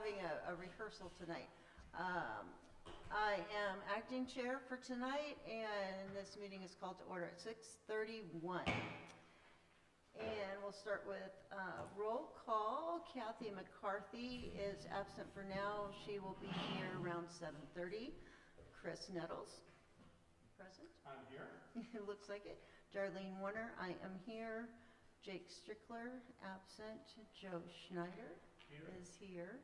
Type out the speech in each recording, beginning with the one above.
having a rehearsal tonight. I am acting chair for tonight, and this meeting is called to order at 6:31. And we'll start with roll call. Kathy McCarthy is absent for now. She will be here around 7:30. Chris Nettles, present. I'm here. It looks like it. Darlene Warner, I am here. Jake Strickler, absent. Joe Schneider is here.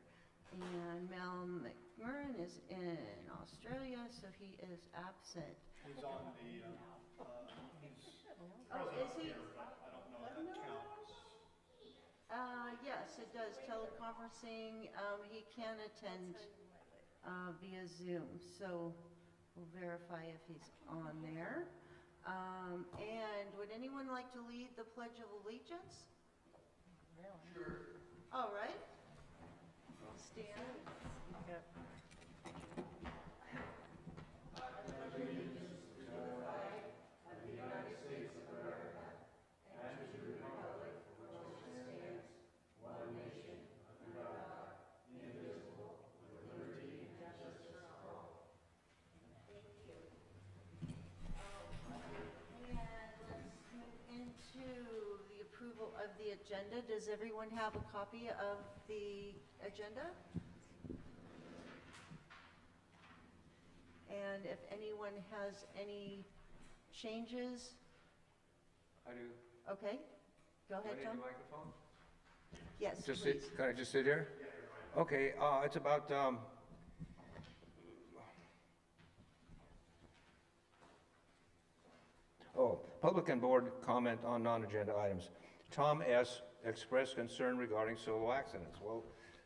And Mel McMurrin is in Australia, so he is absent. He's on the, he's Oh, present is he? here, but I don't know if that counts. Yes, it does. Teleconferencing, he can attend via Zoom, so we'll verify if he's on there. And would anyone like to lead the Pledge of Allegiance? Sure. All right. Stand. Of the agenda. Does everyone have a copy of the agenda? And if anyone has any changes? I do. Okay, go ahead, Do I Tom. need the microphone? Yes, Just please. sit, can I just sit here? Okay, it's about, public and board comment on non-agenda items. Tom S. expressed concern regarding solo accidents. Well,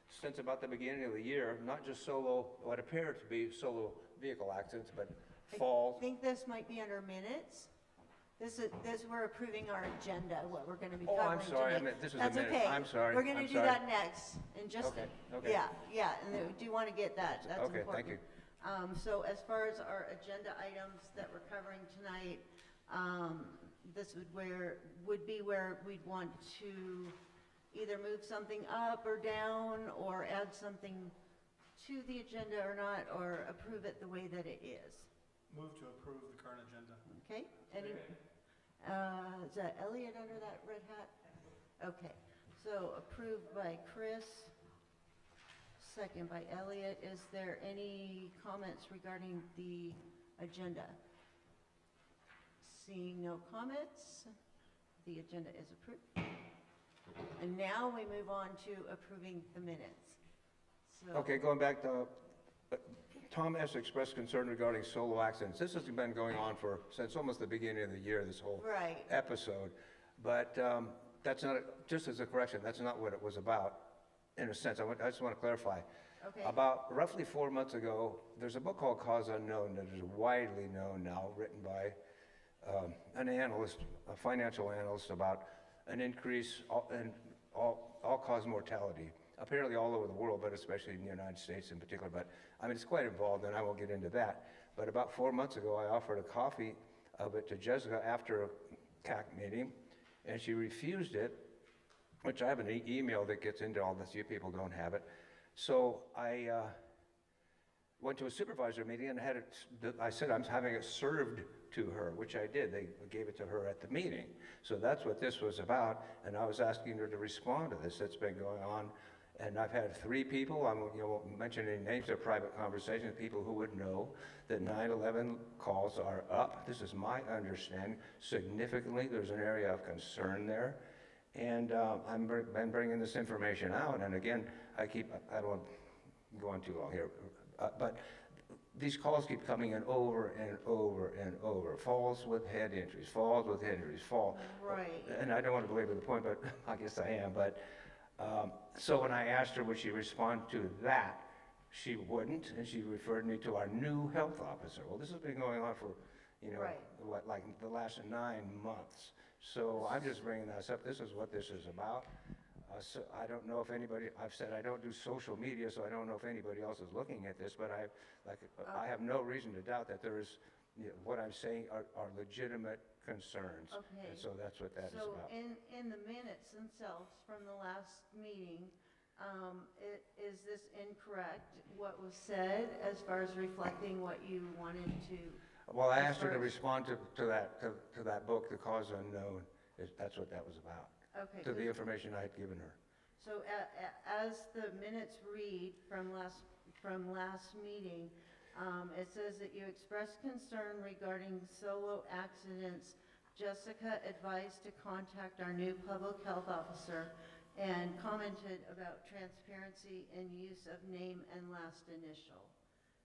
since about the beginning of the year, not just solo, what appear to be solo vehicle accidents, but falls. I think this might be under minutes. This, we're approving our agenda, what we're gonna be Oh, covering I'm sorry, today. I meant this is a That's minute. okay. I'm sorry, We're gonna I'm do sorry. that next, and just, Okay, okay. yeah, and then we do wanna get that, that's Okay, important. thank you. So as far as our agenda items that we're covering tonight, this would be where we'd want to either move something up or down, or add something to the agenda or not, or approve it the way that it is. Move to approve the current agenda. Okay, is that Elliot under that red hat? Okay, so approved by Chris, second by Elliot. Is there any comments regarding the agenda? Seeing no comments, the agenda is approved. And now we move on to approving the minutes. So, Okay, going back to, Tom S. expressed concern regarding solo accidents. This has been going on since almost the beginning of the year, this whole right, episode. But that's not, just as a correction, that's not what it was about, in a sense. I just want to clarify. okay, About roughly 4 months ago, there's a book called Cause Unknown that is widely known now, written by an analyst, a financial analyst, about an increase in all-cause mortality, apparently all over the world, but especially in the United States in particular. But I mean, it's quite involved, and I won't get into that. But about 4 months ago, I offered a copy of it to Jessica after a C.A.C meeting, and she refused it, which I have an email that gets into all this. You people don't have it. So I went to a supervisor meeting and I said I'm having it served to her, which I did. They gave it to her at the meeting. So that's what this was about, and I was asking her to respond to this. It's been going on, and I've had 3 people, I won't mention any names, they're private conversations, people who would know that 9/11 calls are up. This is my understanding. Significantly, there's an area of concern there, and I've been bringing this information out, and again, I don't want to go on too long here, but these calls keep coming in over and over and over. Falls with head injuries, falls with head injuries, right. And I don't want to belabor the point, but I guess I am. But so when I asked her would she respond to that, she wouldn't, and she referred me to our new health officer. Well, this has been going on for, Right. like the last 9 months. So I'm just bringing this up. This is what this is about. So I don't know if anybody, I've said I don't do social media, so I don't know if anybody else is looking at this, but I have no reason to doubt that there is, what I'm saying are legitimate concerns. Okay. And so that's what that is about. So in the minutes themselves from the last meeting, is this incorrect, what was said, as far as reflecting what you wanted to? Well, I As asked her to far as- respond to that book, The Cause Unknown. That's what that was about, Okay, to the good. information I had given her. So as the minutes read from last meeting, it says that you expressed concern regarding solo accidents. Jessica advised to contact our new public health officer and commented about transparency and use of name and last initial.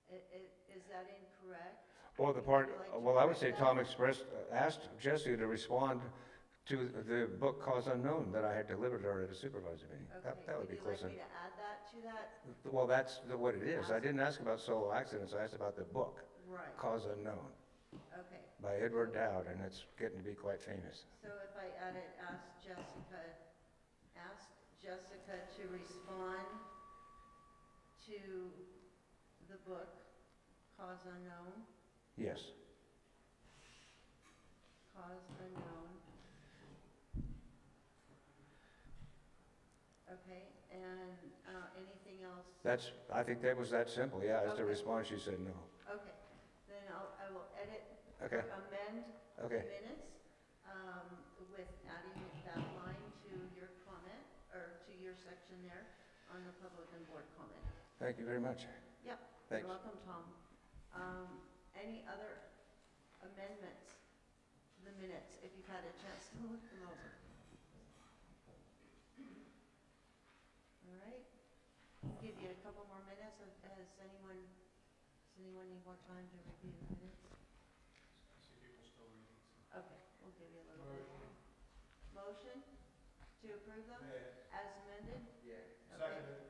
Is that incorrect? Well, Would you like to well, I would say correct that? Tom asked Jesse to respond to the book Cause Unknown that I had delivered her at a supervisor meeting. Okay, That would be close Would enough. you like me to add that to that? Well, that's what it is. I didn't ask about solo accidents, I asked about the book, Right, Cause Unknown, okay. by Edward Dowd, and it's getting to be quite famous. So if I added, ask Jessica to respond to the book, Cause Unknown, Yes. Cause Unknown. Okay, and anything else? I think that was that simple, yeah, as to Okay. respond, she said no. Okay, then I will edit, Okay. amend the Okay. minutes with adding that line to your comment, or to your section there on the public and board comment. Thank you very much. Yep, Thanks. you're welcome, Tom. Any other amendments to the minutes, if you've had a chance to look them over? All right, I'll give you a couple more minutes. Does anyone need more time to review the minutes? See people still reading. Okay, we'll give you a little bit more. Motion to approve them as amended? Yeah. Okay. Seconded.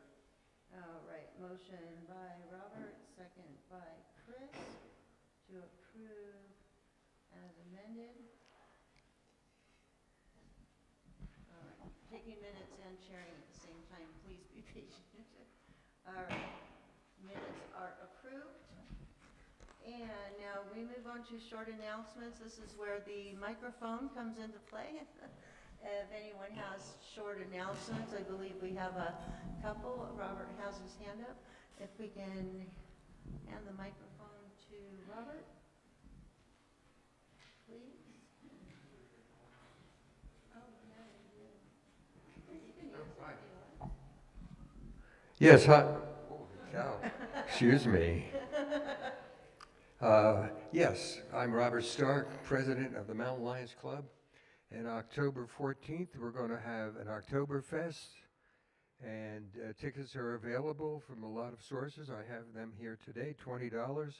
All right, motion by Robert, second by Chris, to approve as amended. All right, taking minutes and sharing at the same time, please be patient. All right, minutes are approved. And now we move on to short announcements. This is where the microphone comes into play. If anyone has short announcements, I believe we have a couple. Robert has his hand up. If we can hand the microphone to Robert, please. Oh, yeah, you do. You can use it if you want. Yes, hi. Holy cow. Excuse me. Yes, I'm Robert Stark, president of the Mountain Lions Club. And October 14th, we're going to have an Oktoberfest, and tickets are available from a lot of sources. I have them here today, $20.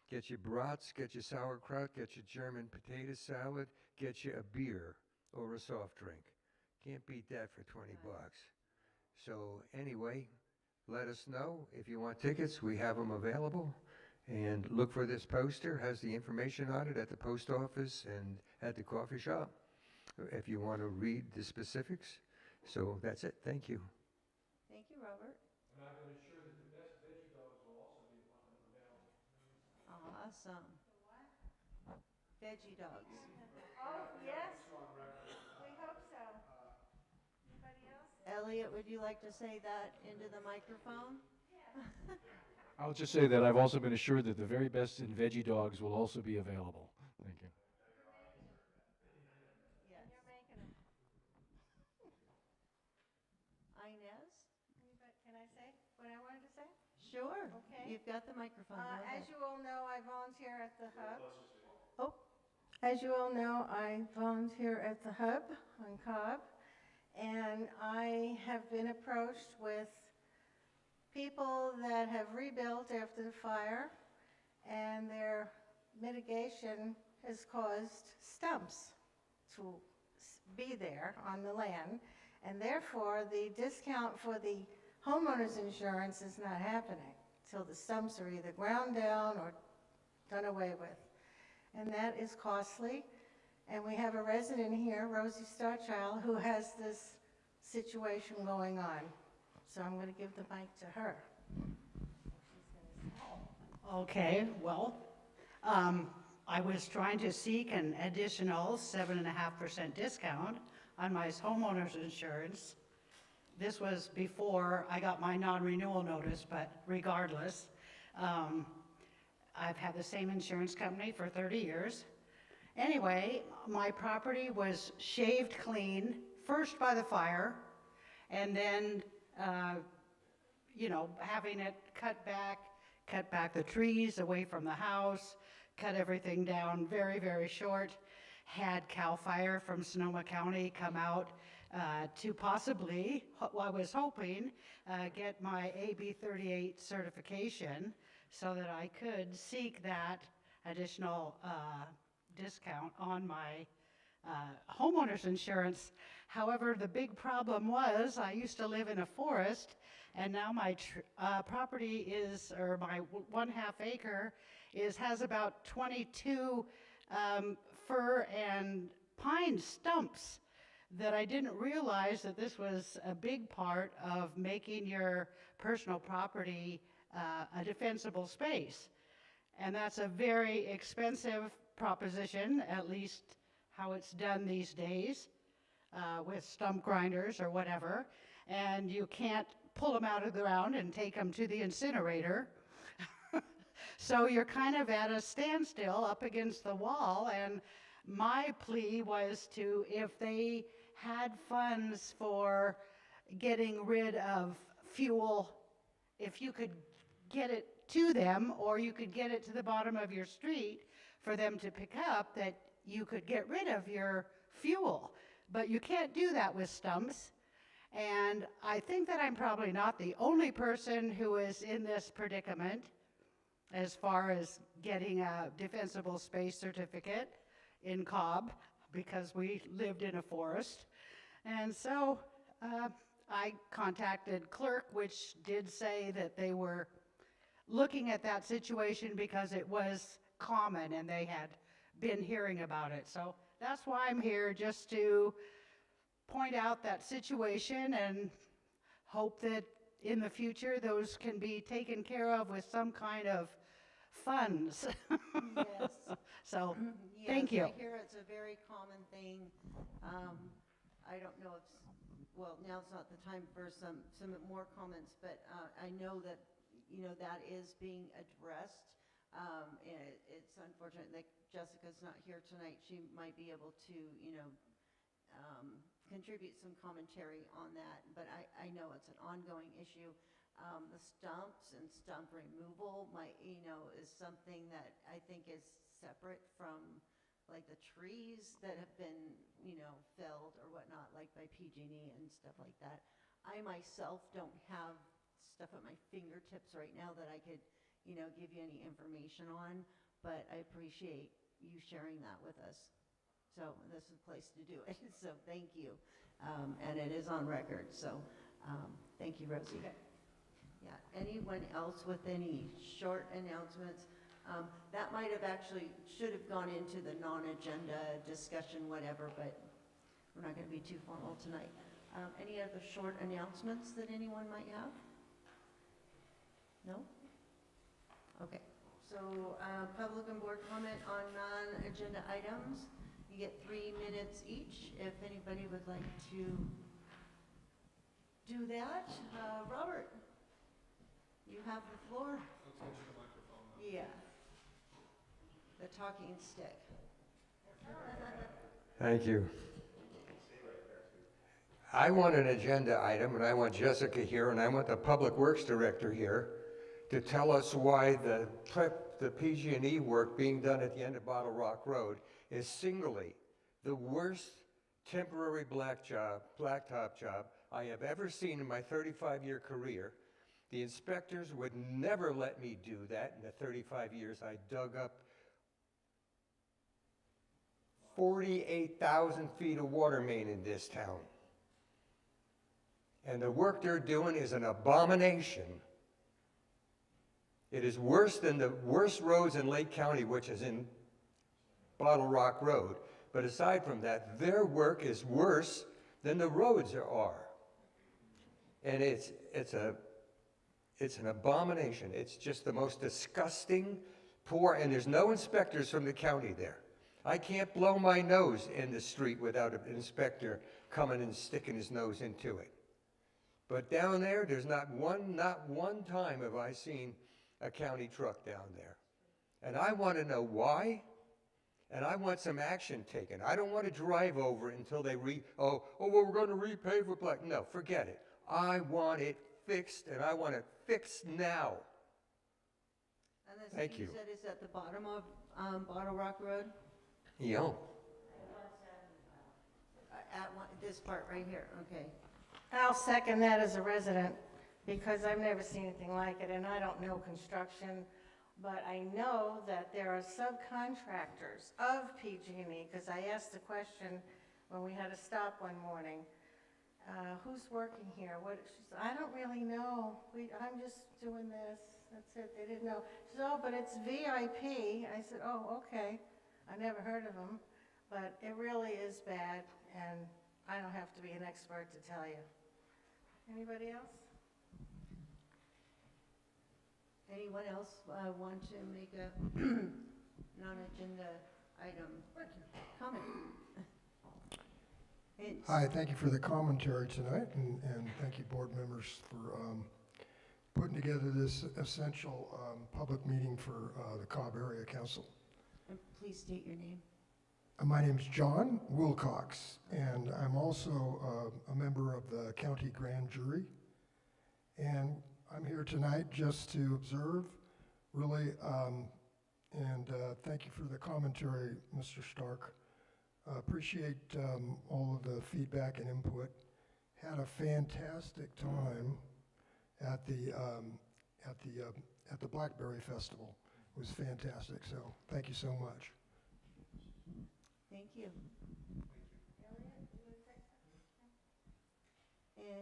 Get you brats, get you sauerkraut, get you German potato salad, get you a beer or a soft drink. Can't beat that for 20 bucks. So anyway, let us know if you want tickets. We have them available. And look for this poster, has the information on it at the post office and at the coffee shop if you want to read the specifics. So that's it. Thank you. Thank you, Robert. And I've been assured that the best veggie dogs will also be available. Awesome. Veggie dogs. Oh, yes, we hope so. Anybody else? Elliot, would you like to say that into the microphone? I'll just say that I've also been assured that the very best in veggie dogs will also be available. Thank you. Yes. You're making them. Inez? Can I say what I wanted to say? Sure. Okay. You've got the microphone. Go ahead. As you all know, I volunteer at the Hub. Oh, as you all know, I volunteer at the Hub on Cobb, and I have been approached with people that have rebuilt after the fire, and their mitigation has caused stumps to be there on the land, and therefore the discount for the homeowner's insurance is not happening till the stumps are either ground down or done away with. And that is costly. And we have a resident here, Rosie Starchild, who has this situation going on. So I'm going to give the mic to her. Okay, well, I was trying to seek an additional 7.5% discount on my homeowner's insurance, this was before I got my non-renewal notice, but regardless, I've had the same insurance company for 30 years. Anyway, my property was shaved clean, first by the fire, and then, having it cut back the trees away from the house, cut everything down very, very short, had CAL FIRE from Sonoma County come out to possibly, I was hoping, get my AB 38 certification so that I could seek that additional discount on my homeowner's insurance. However, the big problem was I used to live in a forest, and now my property is, or my 1/2 acre has about 22 fir and pine stumps that I didn't realize that this was a big part of making your personal property a defensible space. And that's a very expensive proposition, at least how it's done these days with stump grinders or whatever. And you can't pull them out of the ground and take them to the incinerator. So you're kind of at a standstill up against the wall. And my plea was to, if they had funds for getting rid of fuel, if you could get it to them, or you could get it to the bottom of your street for them to pick up, that you could get rid of your fuel. But you can't do that with stumps. And I think that I'm probably not the only person who is in this predicament as far as getting a defensible space certificate in Cobb, because we lived in a forest. And so I contacted clerk, which did say that they were looking at that situation because it was common and they had been hearing about it. So that's why I'm here, just to point out that situation and hope that in the future those can be taken care of with some kind of funds. Yes. So, Yes, thank you. I hear it's a very common thing. I don't know if, well, now's not the time for some more comments, but I know that, that is being addressed. And it's unfortunate that Jessica's not here tonight. She might be able to, contribute some commentary on that, but I know it's an ongoing issue. The stumps and stump removal is something that I think is separate from like the trees that have been, felled or whatnot, like by PG&E and stuff like that. I myself don't have stuff at my fingertips right now that I could, give you any information on, but I appreciate you sharing that with us. So this is a place to do it, so thank you. And it is on record, so thank you, Rosie. Yeah, anyone else with any short announcements? That might have should have gone into the non-agenda discussion, whatever, but we're not going to be too formal tonight. Any other short announcements that anyone might have? No? Okay, so public and board comment on non-agenda items. You get 3 minutes each if anybody would like to do that. Robert, you have the floor. Let's get you the microphone. Yeah. The talking stick. Thank you. I want an agenda item, and I want Jessica here, and I want the Public Works Director here to tell us why the PG&E work being done at the end of Bottle Rock Road is singly the worst temporary blacktop job I have ever seen in my 35-year career. The inspectors would never let me do that. In the 35 years I dug up 48,000 feet of water main in this town. And the work they're doing is an abomination. It is worse than the worst roads in Lake County, which is in Bottle Rock Road. But aside from that, their work is worse than the roads are. And it's an abomination. It's just the most disgusting, poor, and there's no inspectors from the county there. I can't blow my nose in the street without an inspector coming and sticking his nose into it. But down there, there's not one time have I seen a county truck down there. And I want to know why, and I want some action taken. I don't want to drive over it until they well, we're going to repave with black. No, forget it. I want it fixed, and I want it fixed now. And this, Thank you. You said it's at the bottom of Bottle Rock Road? Yeah. This part right here, okay. I'll second that as a resident, because I've never seen anything like it, and I don't know construction, but I know that there are subcontractors of PG&E, because I asked the question when we had to stop one morning, who's working here? She said, I don't really know. I'm just doing this. That's it. They didn't know. She said, oh, but it's VIP. I said, oh, okay. I never heard of them, but it really is bad, and I don't have to be an expert to tell you. Anybody else? Anyone else want to make a non-agenda item comment? Hi, thank you for the commentary tonight, and thank you, board members, for putting together this essential public meeting for the Cobb Area Council. And please state your name. My name is John Wilcox, and I'm also a member of the county grand jury. And I'm here tonight just to observe, really, and thank you for the commentary, Mr. Stark. Appreciate all of the feedback and input. Had a fantastic time at the Blackberry Festival. It was fantastic. So thank you so much. Thank you.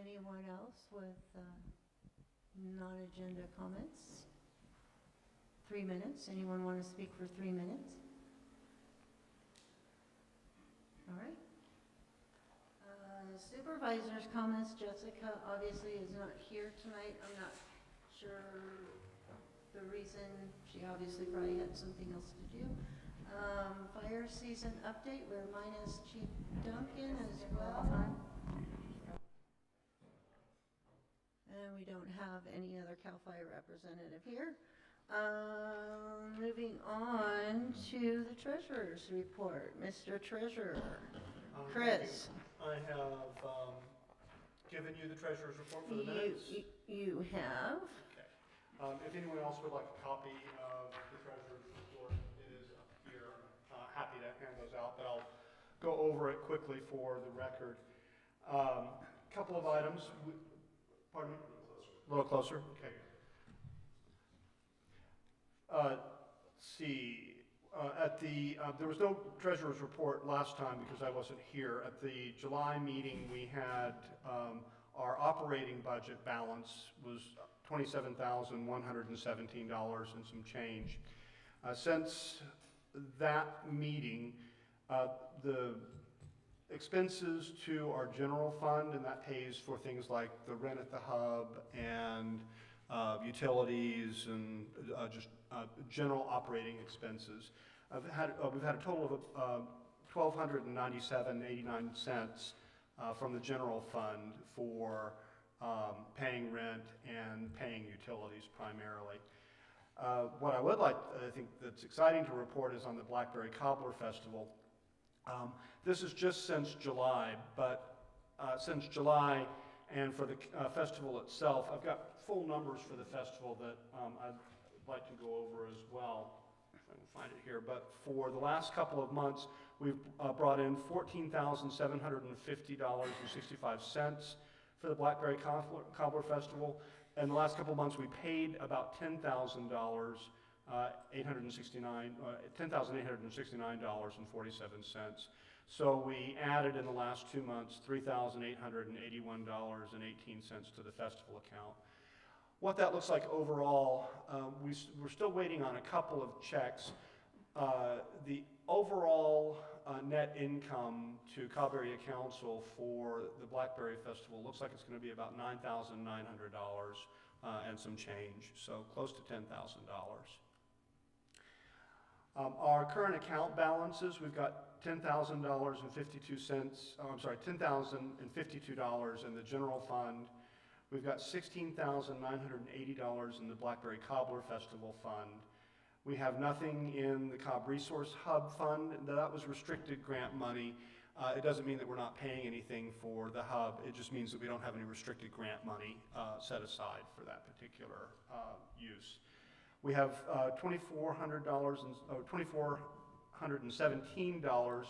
Anyone else with non-agenda comments? 3 minutes. Anyone want to speak for 3 minutes? All right. Supervisors' comments. Jessica obviously is not here tonight. I'm not sure the reason. She obviously probably had something else to do. Fire season update. We're minus Chief Duncan as well. And we don't have any other CAL FIRE representative here. Moving on to the treasurer's report. Mr. Treasurer, Chris. I have given you the treasurer's report for the minutes. You have. Okay. If anyone else would like a copy of the treasurer's report, it is up here. Happy to hand those out, but I'll go over it quickly for the record. Couple of items. Pardon me? A little closer. Okay. Let's see. There was no treasurer's report last time because I wasn't here. At the July meeting, we had our operating budget balance was $27,117 and some change. Since that meeting, the expenses to our general fund, and that pays for things like the rent at the hub and utilities and just general operating expenses. We've had a total of $1,297.89 from the general fund for paying rent and paying utilities primarily. What I would like, I think that's exciting to report is on the Blackberry Cobbler Festival. This is just since July, but since July and for the festival itself, I've got full numbers for the festival that I'd like to go over as well. If I can find it here. But for the last couple of months, we've brought in $14,750.65 for the Blackberry Cobbler Festival. And the last couple of months, we paid about $10,869.47. So we added in the last 2 months $3,881.18 to the festival account. What that looks like overall, we're still waiting on a couple of checks. The overall net income to Cobb Area Council for the Blackberry Festival looks like it's going to be about $9,900 and some change, so close to $10,000. Our current account balances, we've got $10,052 in the general fund. We've got $16,980 in the Blackberry Cobbler Festival Fund. We have nothing in the Cobb Resource Hub Fund. That was restricted grant money. It doesn't mean that we're not paying anything for the hub. It just means that we don't have any restricted grant money set aside for that particular use. We have $2,417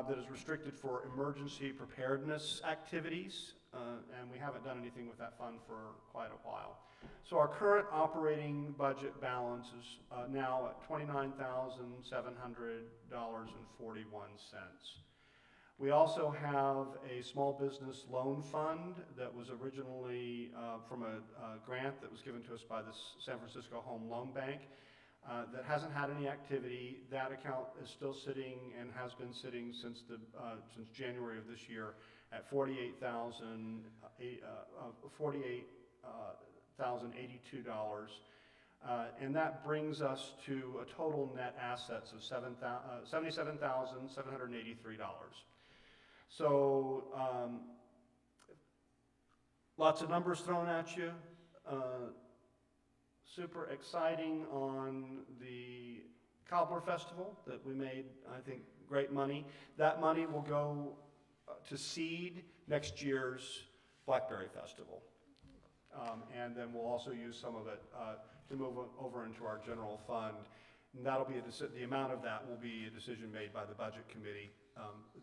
that is restricted for emergency preparedness activities, and we haven't done anything with that fund for quite a while. So our current operating budget balance is now at $29,700.41. We also have a small business loan fund that was originally from a grant that was given to us by the San Francisco Home Loan Bank that hasn't had any activity. That account is still sitting and has been sitting since January of this year at $48,082. And that brings us to a total net assets of $77,783. So lots of numbers thrown at you. Super exciting on the Cobbler Festival that we made, I think, great money. That money will go to seed next year's Blackberry Festival. And then we'll also use some of it to move over into our general fund. And that'll be the amount of that will be a decision made by the Budget Committee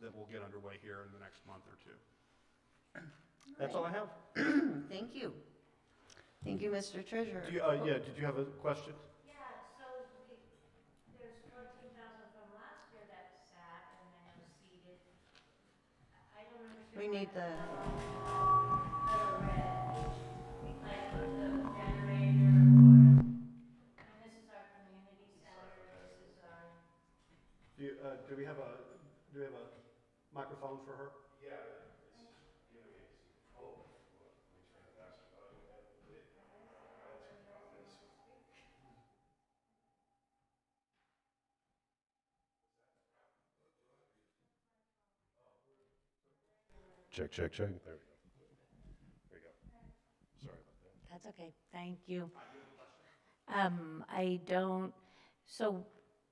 that will get underway here in the next month or two. That's all I have. Thank you. Thank you, Mr. Treasurer. Yeah, did you have a question? Yeah, so there's 14,000 from last year that sat and then it was seeded. I don't understand. We need the, Like the generator or, and this is our community center, this is our. Do we have a microphone for her? Yeah. Check, check, check. There we go. There you go. Sorry about that. That's okay, thank you. I don't, so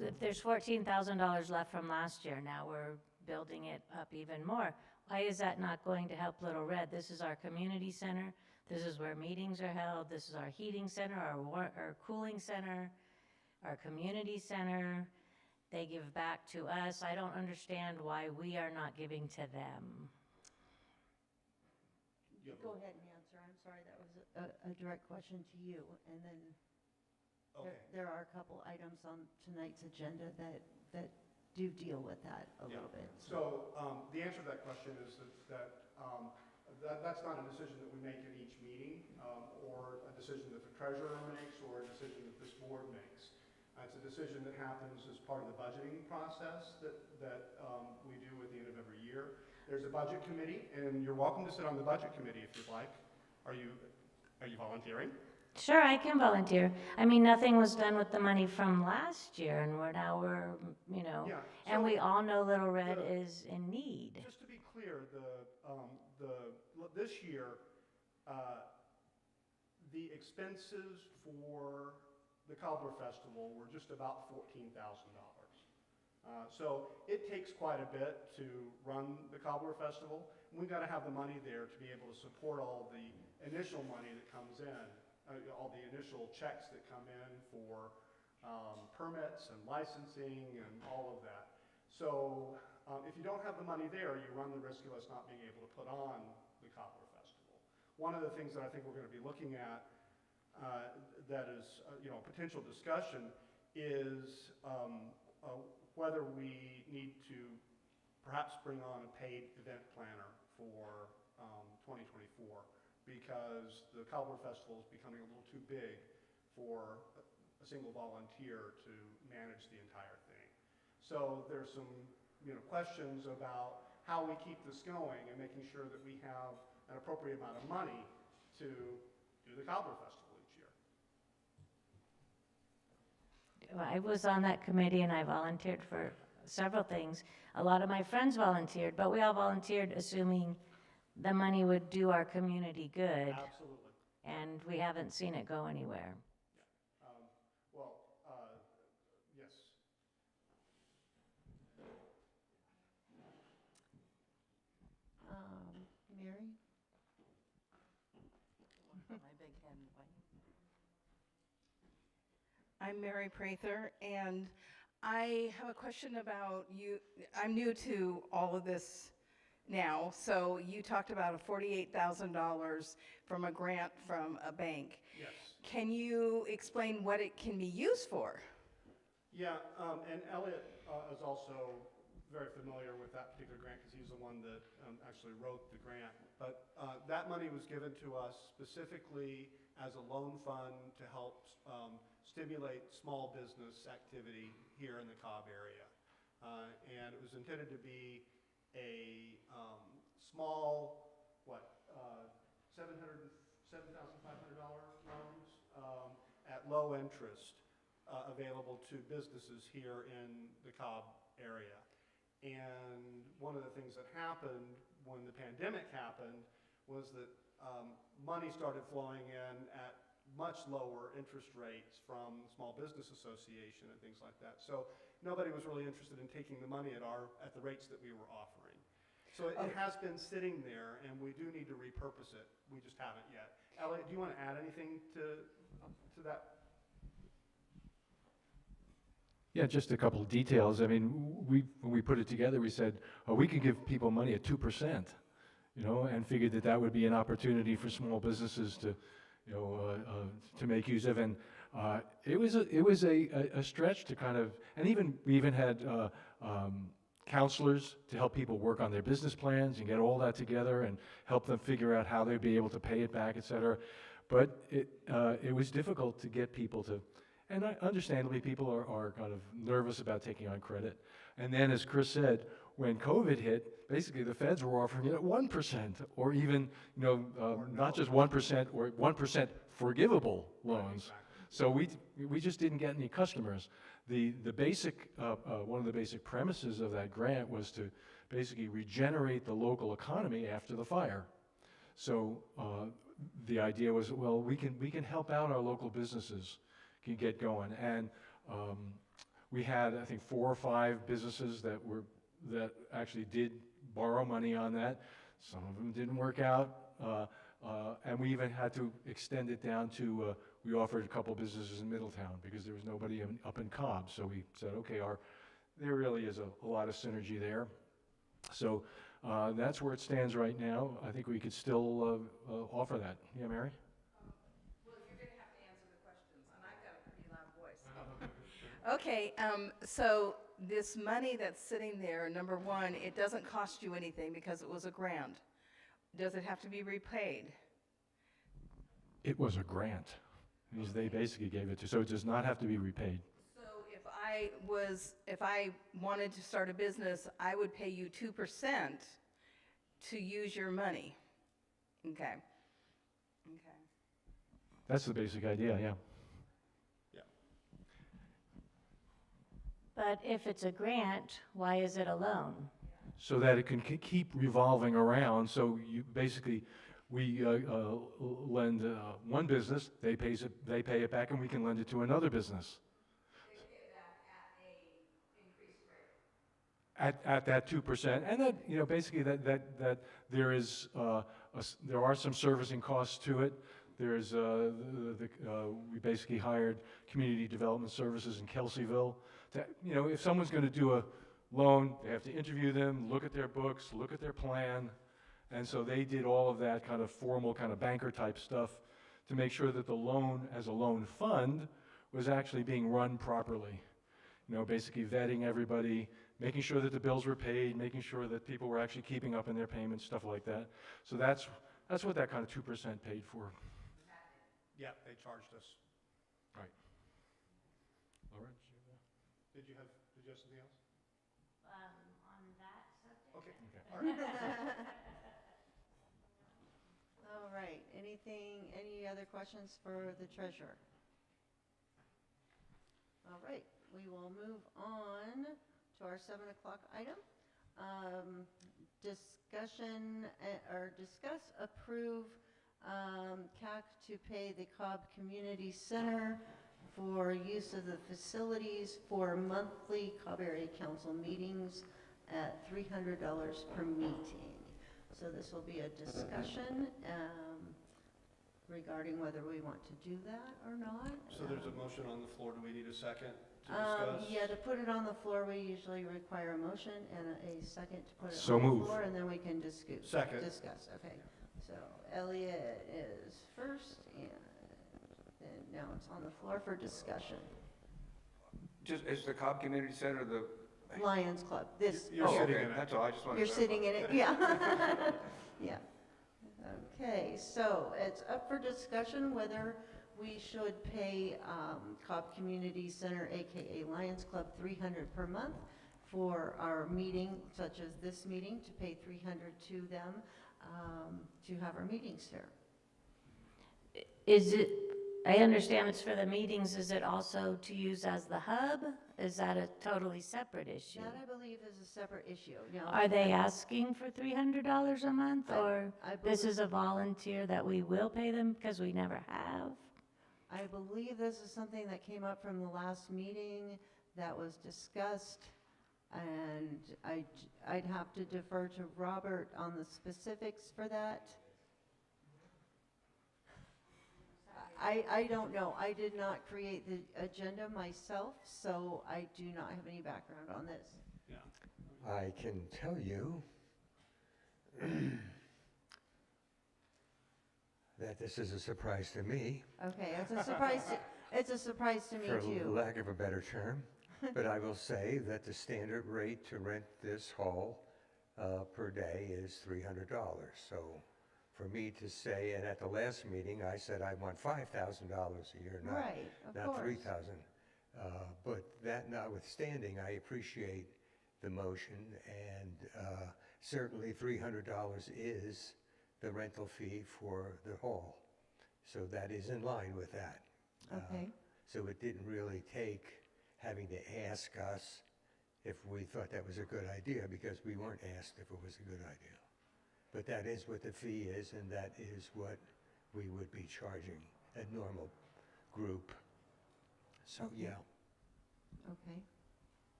if there's $14,000 left from last year, now we're building it up even more. Why is that not going to help Little Red? This is our community center. This is where meetings are held. This is our heating center, our cooling center, our community center. They give back to us. I don't understand why we are not giving to them. go ahead and answer. I'm sorry, that was a direct question to you. And then there are a couple items on tonight's agenda that do deal with that a little bit. So the answer to that question is that's not a decision that we make in each meeting, or a decision that the treasurer makes, or a decision that this board makes. It's a decision that happens as part of the budgeting process that we do at the end of every year. There's a budget committee, and you're welcome to sit on the budget committee if you'd like. Are you volunteering? Sure, I can volunteer. I mean, nothing was done with the money from last year, and we're, and we all know Little Red is in need. Just to be clear, this year, the expenses for the Cobbler Festival were just about $14,000. So it takes quite a bit to run the Cobbler Festival. We've got to have the money there to be able to support all the initial money that comes in, all the initial checks that come in for permits and licensing and all of that. So if you don't have the money there, you run the risk of us not being able to put on the Cobbler Festival. One of the things that I think we're going to be looking at that is potential discussion is whether we need to perhaps bring on a paid event planner for 2024, because the Cobbler Festival is becoming a little too big for a single volunteer to manage the entire thing. So there's some questions about how we keep this going and making sure that we have an appropriate amount of money to do the Cobbler Festival each year. I was on that committee and I volunteered for several things. A lot of my friends volunteered, but we all volunteered assuming the money would do our community good, Absolutely. and we haven't seen it go anywhere. Well, yes. Mary? I'm Mary Prather, and I have a question about you. I'm new to all of this now, so you talked about a $48,000 from a grant from a bank. Yes. Can you explain what it can be used for? Yeah, and Elliot is also very familiar with that particular grant because he's the one that actually wrote the grant. But that money was given to us specifically as a loan fund to help stimulate small business activity here in the Cobb area. And it was intended to be a small, $7,500 loans at low interest available to businesses here in the Cobb area. And one of the things that happened when the pandemic happened was that money started flowing in at much lower interest rates from the Small Business Association and things like that. So nobody was really interested in taking the money at the rates that we were offering. So it has been sitting there, and we do need to repurpose it. We just haven't yet. Elliot, do you want to add anything to that? Yeah, just a couple of details. I mean, when we put it together, we said, oh, we could give people money at 2%, and figured that that would be an opportunity for small businesses to, to make use of. And it was a stretch to kind of, and we even had counselors to help people work on their business plans and get all that together and help them figure out how they'd be able to pay it back, et cetera. But it was difficult to get people to. And understandably, people are kind of nervous about taking on credit. And then, as Chris said, when COVID hit, basically the feds were offering it at 1%, or even, not just 1%, or 1% forgivable loans. So we just didn't get any customers. The basic, one of the basic premises of that grant was to basically regenerate the local economy after the fire. So the idea was, well, we can help out our local businesses can get going. And we had, I think, 4 or 5 businesses that actually did borrow money on that. Some of them didn't work out, and we even had to extend it down to, we offered a couple businesses in Middletown because there was nobody up in Cobb. So we said, okay, there really is a lot of synergy there. So that's where it stands right now. I think we could still offer that. Yeah, Mary? Okay, so this money that's sitting there, number one, it doesn't cost you anything because it was a grant. Does it have to be repaid? It was a grant. Because they basically gave it to, so it does not have to be repaid. So if I wanted to start a business, I would pay you 2% to use your money. Okay. That's the basic idea, yeah. But if it's a grant, why is it a loan? So that it can keep revolving around. So you basically, we lend one business, they pay it back, and we can lend it to another business. They pay it back at an increased rate. At that 2%, and that basically that there is there are some servicing costs to it. There's we basically hired community development services in Kelseyville. If someone's going to do a loan, they have to interview them, look at their books, look at their plan, and so they did all of that kind of formal kind of banker type stuff to make sure that the loan as a loan fund was actually being run properly. Basically vetting everybody, making sure that the bills were paid, making sure that people were actually keeping up in their payments, stuff like that. So that's what that kind of 2% paid for. Yeah, they charged us. Right. Laura, Did you have something else? On that subject? Okay. All right. All right, any other questions for the treasurer? All right, we will move on to our 7 o'clock item. discussion, or discuss, approve C.A.C to pay the Cobb Community Center for use of the facilities for monthly Cobb Area Council meetings at $300 per meeting. So this will be a discussion regarding whether we want to do that or not. So there's a motion on the floor. Do we need a second to discuss? Yeah, to put it on the floor, we usually require a motion and a second to put it So on the move. floor, and then we can discuss. Second. Discuss, okay. So Elliot is first, and now it's on the floor for discussion. Just, is the Cobb Community Center the? Lions Club, this, You're sitting okay, in it. that's all, I just wanted to. you're sitting in it, yeah. Yeah. Okay, so it's up for discussion whether we should pay Cobb Community Center, AKA Lions Club, $300 per month for our meeting, such as this meeting, to pay $300 to them to have our meetings here. Is it, I understand it's for the meetings, is it also to use as the hub? Is that a totally separate issue? That, I believe, is a separate issue. Now, Are they asking for $300 a month, or I this believe- is a volunteer that we will pay them because we never have? I believe this is something that came up from the last meeting that was discussed, and I'd have to defer to Robert on the specifics for that. I don't know. I did not create the agenda myself, so I do not have any background on this. Yeah. I can tell you that this is a surprise to me, Okay, it's a surprise it's a surprise to me for too. lack of a better term. But I will say that the standard rate to rent this hall per day is $300. So for me to say, and at the last meeting, I said I want $5,000 a year, Right, of not course. 3,000. But that notwithstanding, I appreciate the motion, and certainly $300 is the rental fee for the hall. So that is in line with that. Okay. So it didn't really take having to ask us if we thought that was a good idea, because we weren't asked if it was a good idea. But that is what the fee is, and that is what we would be charging a normal group. So, Okay. yeah. Okay.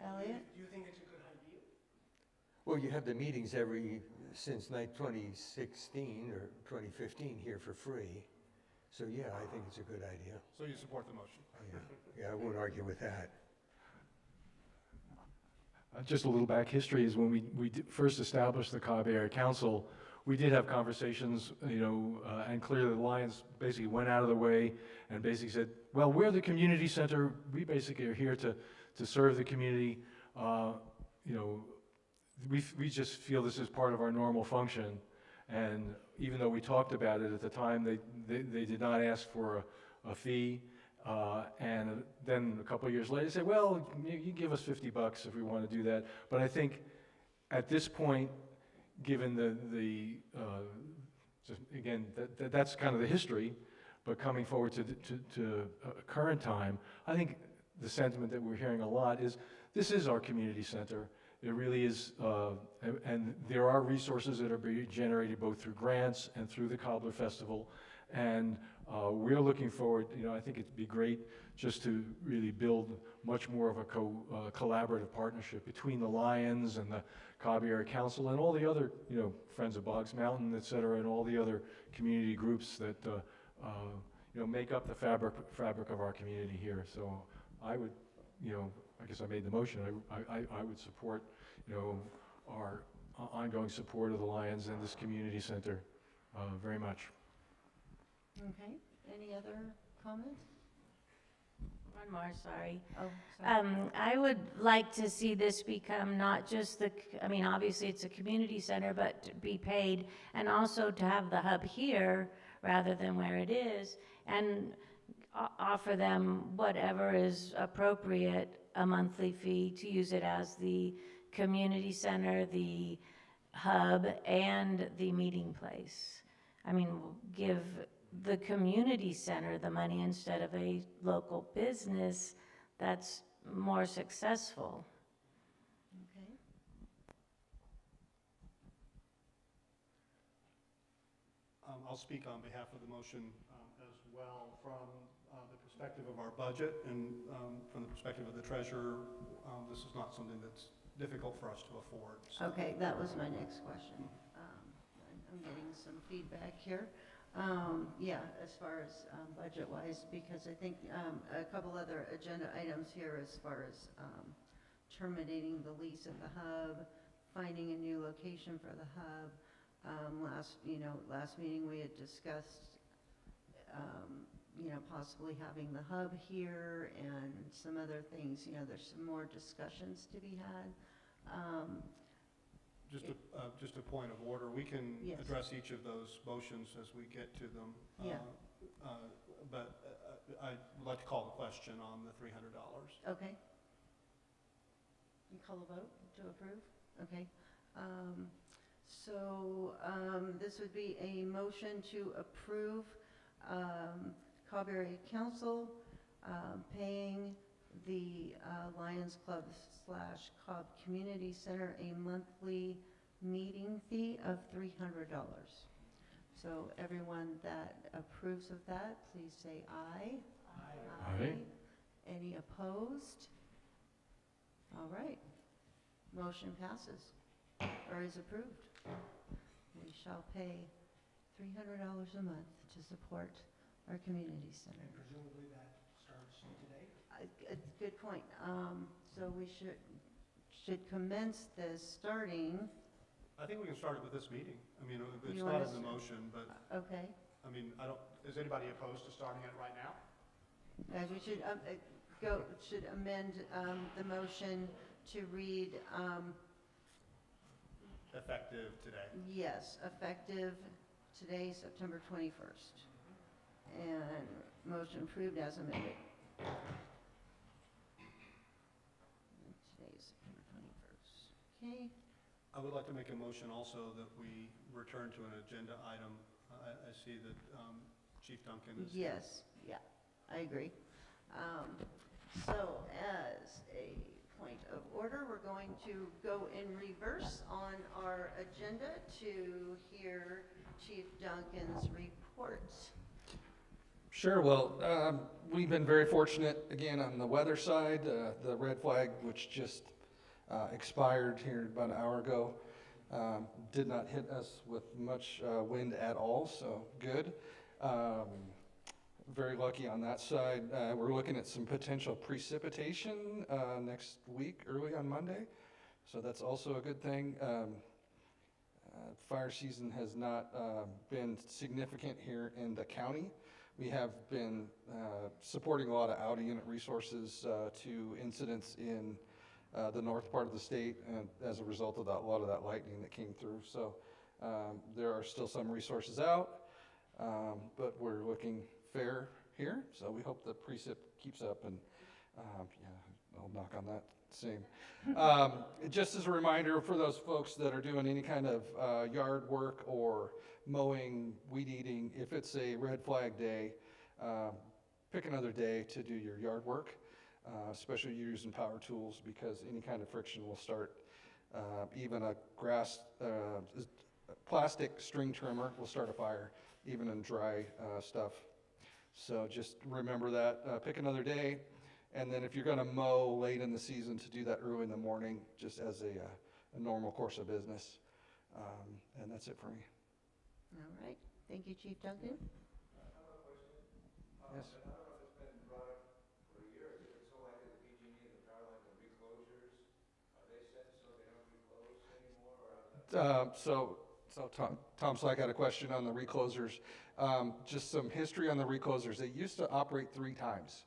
Elliot? Do you think it's a good idea? Well, you have the meetings since 2016 or 2015 here for free. So, yeah, I think it's a good idea. So you support the motion? Yeah, I won't argue with that. Just a little back history is when we first established the Cobb Area Council, we did have conversations, and clearly the Lions basically went out of the way and basically said, well, we're the community center. We basically are here to serve the community. We just feel this is part of our normal function. And even though we talked about it at the time, they did not ask for a fee. And then a couple of years later, they said, well, you give us $50 if we want to do that. But I think at this point, given that's kind of the history, but coming forward to current time, I think the sentiment that we're hearing a lot is, this is our community center. It really is, and there are resources that are being generated both through grants and through the Cobbler Festival. And we're looking forward, I think it'd be great just to really build much more of a collaborative partnership between the Lions and the Cobb Area Council and all the other, Friends of Boggs Mountain, et cetera, and all the other community groups that, make up the fabric of our community here. So I would, I guess I made the motion, I would support, our ongoing support of the Lions and this community center very much. Okay. Any other comments? One more, sorry. Oh, sorry. I would like to see this become not just obviously it's a community center, but to be paid, and also to have the hub here rather than where it is, and offer them whatever is appropriate, a monthly fee to use it as the community center, the hub, and the meeting place. Give the community center the money instead of a local business that's more successful. Okay. I'll speak on behalf of the motion as well. From the perspective of our budget and from the perspective of the treasurer, this is not something that's difficult for us to afford. So. Okay, that was my next question. I'm getting some feedback here. Yeah, as far as budget-wise, because I think a couple other agenda items here as far as terminating the lease at the hub, finding a new location for the hub. Last meeting we had discussed, possibly having the hub here and some other things. There's some more discussions to be had. Just a point of order, we can Yes. address each of those motions as we get to them. Yeah. But I'd like to call the question on the $300. Okay. You call a vote to approve? Okay. This would be a motion to approve Cobb Area Council paying the Lions Club / Cobb Community Center a monthly meeting fee of $300. So everyone that approves of that, please say aye. Aye. Aye. Any opposed? All right. Motion passes, or is approved. We shall pay $300 a month to support our community center. Presumably that starts today? Good point. So we should commence this starting, I think we can start it with this meeting. I mean, it's You not want in the us- motion, but, okay. I mean, is anybody opposed to starting it right now? As we should should amend the motion to read, Effective today. yes, effective today, September 21st. And motion approved as amended. Today's September 21st. Okay. I would like to make a motion also that we return to an agenda item. I see that Chief Duncan is. Yes, yeah, I agree. So as a point of order, we're going to go in reverse on our agenda to hear Chief Duncan's report. Sure. Well, we've been very fortunate, again, on the weather side. The red flag, which just expired here about an hour ago, did not hit us with much wind at all, so good. Very lucky on that side. We're looking at some potential precipitation next week, early on Monday, so that's also a good thing. Fire season has not been significant here in the county. We have been supporting a lot of out-of-unit resources to incidents in the north part of the state, and as a result of that, a lot of that lightning that came through. So there are still some resources out, but we're looking fair here. So we hope the precip keeps up, and yeah, I'll knock on that same. Just as a reminder for those folks that are doing any kind of yard work or mowing, weed eating, if it's a red flag day, pick another day to do your yard work, especially using power tools, because any kind of friction will start. Even a grass, plastic string trimmer will start a fire, even in dry stuff. So just remember that, pick another day. And then if you're gonna mow late in the season, to do that early in the morning, just as a normal course of business. And that's it for me. All right. Thank you, Chief Duncan. Yes. Yes. I don't know if it's been brought up for a year. Is it so likely the PG&E and the power line, the reclosures, are they set so they don't reclose anymore, or are So Tom Slack had a question on the reclosers. Just some history on the reclosers. They used to operate 3 times.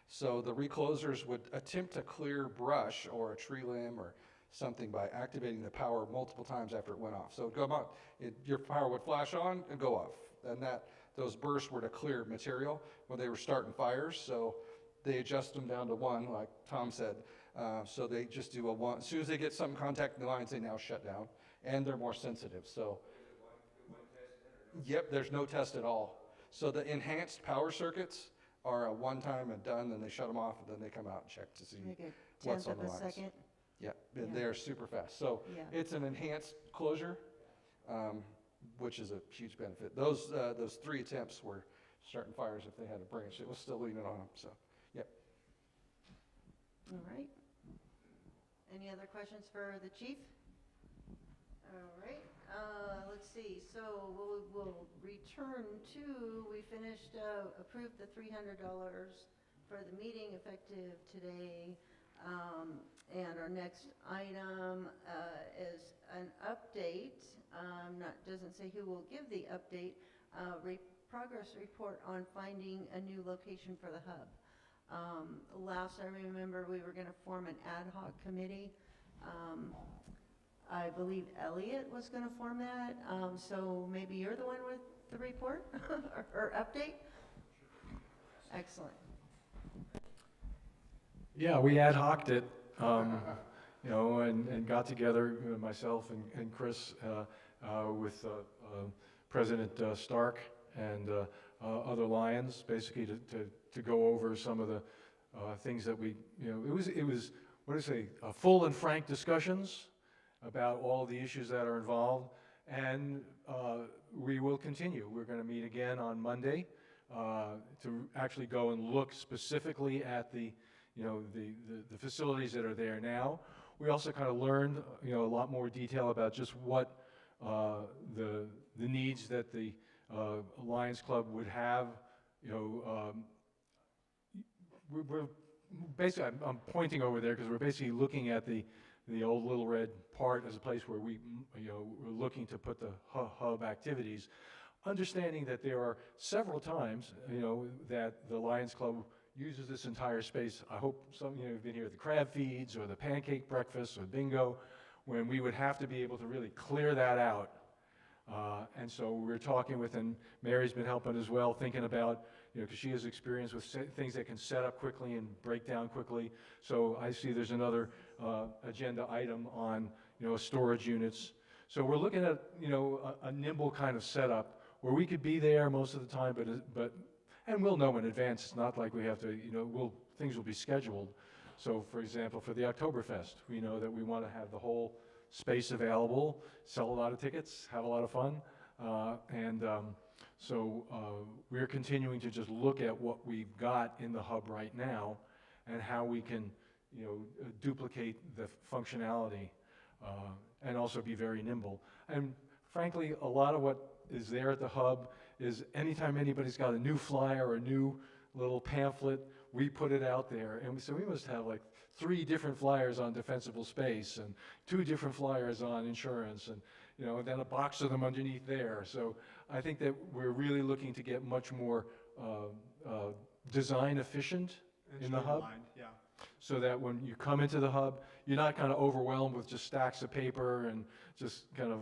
So the reclosers would attempt to clear brush or a tree limb or something by activating the power multiple times after it went off. So it'd come out, your power would flash on and go off. And those bursts were to clear material when they were starting fires. So they adjust them down to 1, like Tom said. So they just do a 1. As soon as they get some contact in the lines, they now shut down. And they're more sensitive. So, yep, there's no test at all. So the enhanced power circuits are a one-time and done, then they shut them off, and then they come out and check to see Like a what's tenth on of the a lines. second. Yeah, Yeah. they're super fast. So Yeah. it's an enhanced closure. which is a huge benefit. Those 3 attempts were starting fires if they had a branch. It was still leaning on them, so, yep. All right. Any other questions for the chief? All right, let's see, so we'll return to, we finished, approved the $300 for the meeting effective today. And our next item is an update, doesn't say who will give the update, progress report on finding a new location for the hub. Last I remember, we were going to form an ad hoc committee. I believe Elliot was going to form that, so maybe you're the one with the report or update? Excellent. Yeah, we ad hoc'd it, you know, and got together, myself and Chris, with President Stark and other Lions, basically to go over some of the things that we, you know, it was what do you say, full and frank discussions about all the issues that are involved, and we will continue. We're going to meet again on Monday to actually go and look specifically at the, you know, the facilities that are there now. We also kind of learned, you know, a lot more detail about just what the needs that the Lions Club would have. You know, we're basically, I'm pointing over there because we're basically looking at the old Little Red part as a place where we, you know, we're looking to put the hub activities, understanding that there are several times, you know, that the Lions Club uses this entire space. I hope some of you have been here at the crab feeds or the pancake breakfast or bingo, when we would have to be able to really clear that out. And so we're talking with, and Mary's been helping as well, thinking about, you know, because she has experience with things that can set up quickly and break down quickly. So I see there's another agenda item on, you know, storage units. So we're looking at, you know, a nimble kind of setup where we could be there most of the time, but and we'll know in advance. It's not like we have to, you know, things will be scheduled. So, for example, for the Oktoberfest, we know that we want to have the whole space available, sell a lot of tickets, have a lot of fun, so we're continuing to just look at what we've got in the hub right now and how we can, you know, duplicate the functionality and also be very nimble. And frankly, a lot of what is there at the hub is anytime anybody's got a new flyer or a new little pamphlet, we put it out there. And so we must have like 3 different flyers on defensible space and 2 different flyers on insurance and, you know, and then a box of them underneath there. So I think that we're really looking to get much more design efficient in the hub. Yeah. So that when you come into the hub, you're not kind of overwhelmed with just stacks of paper and just kind of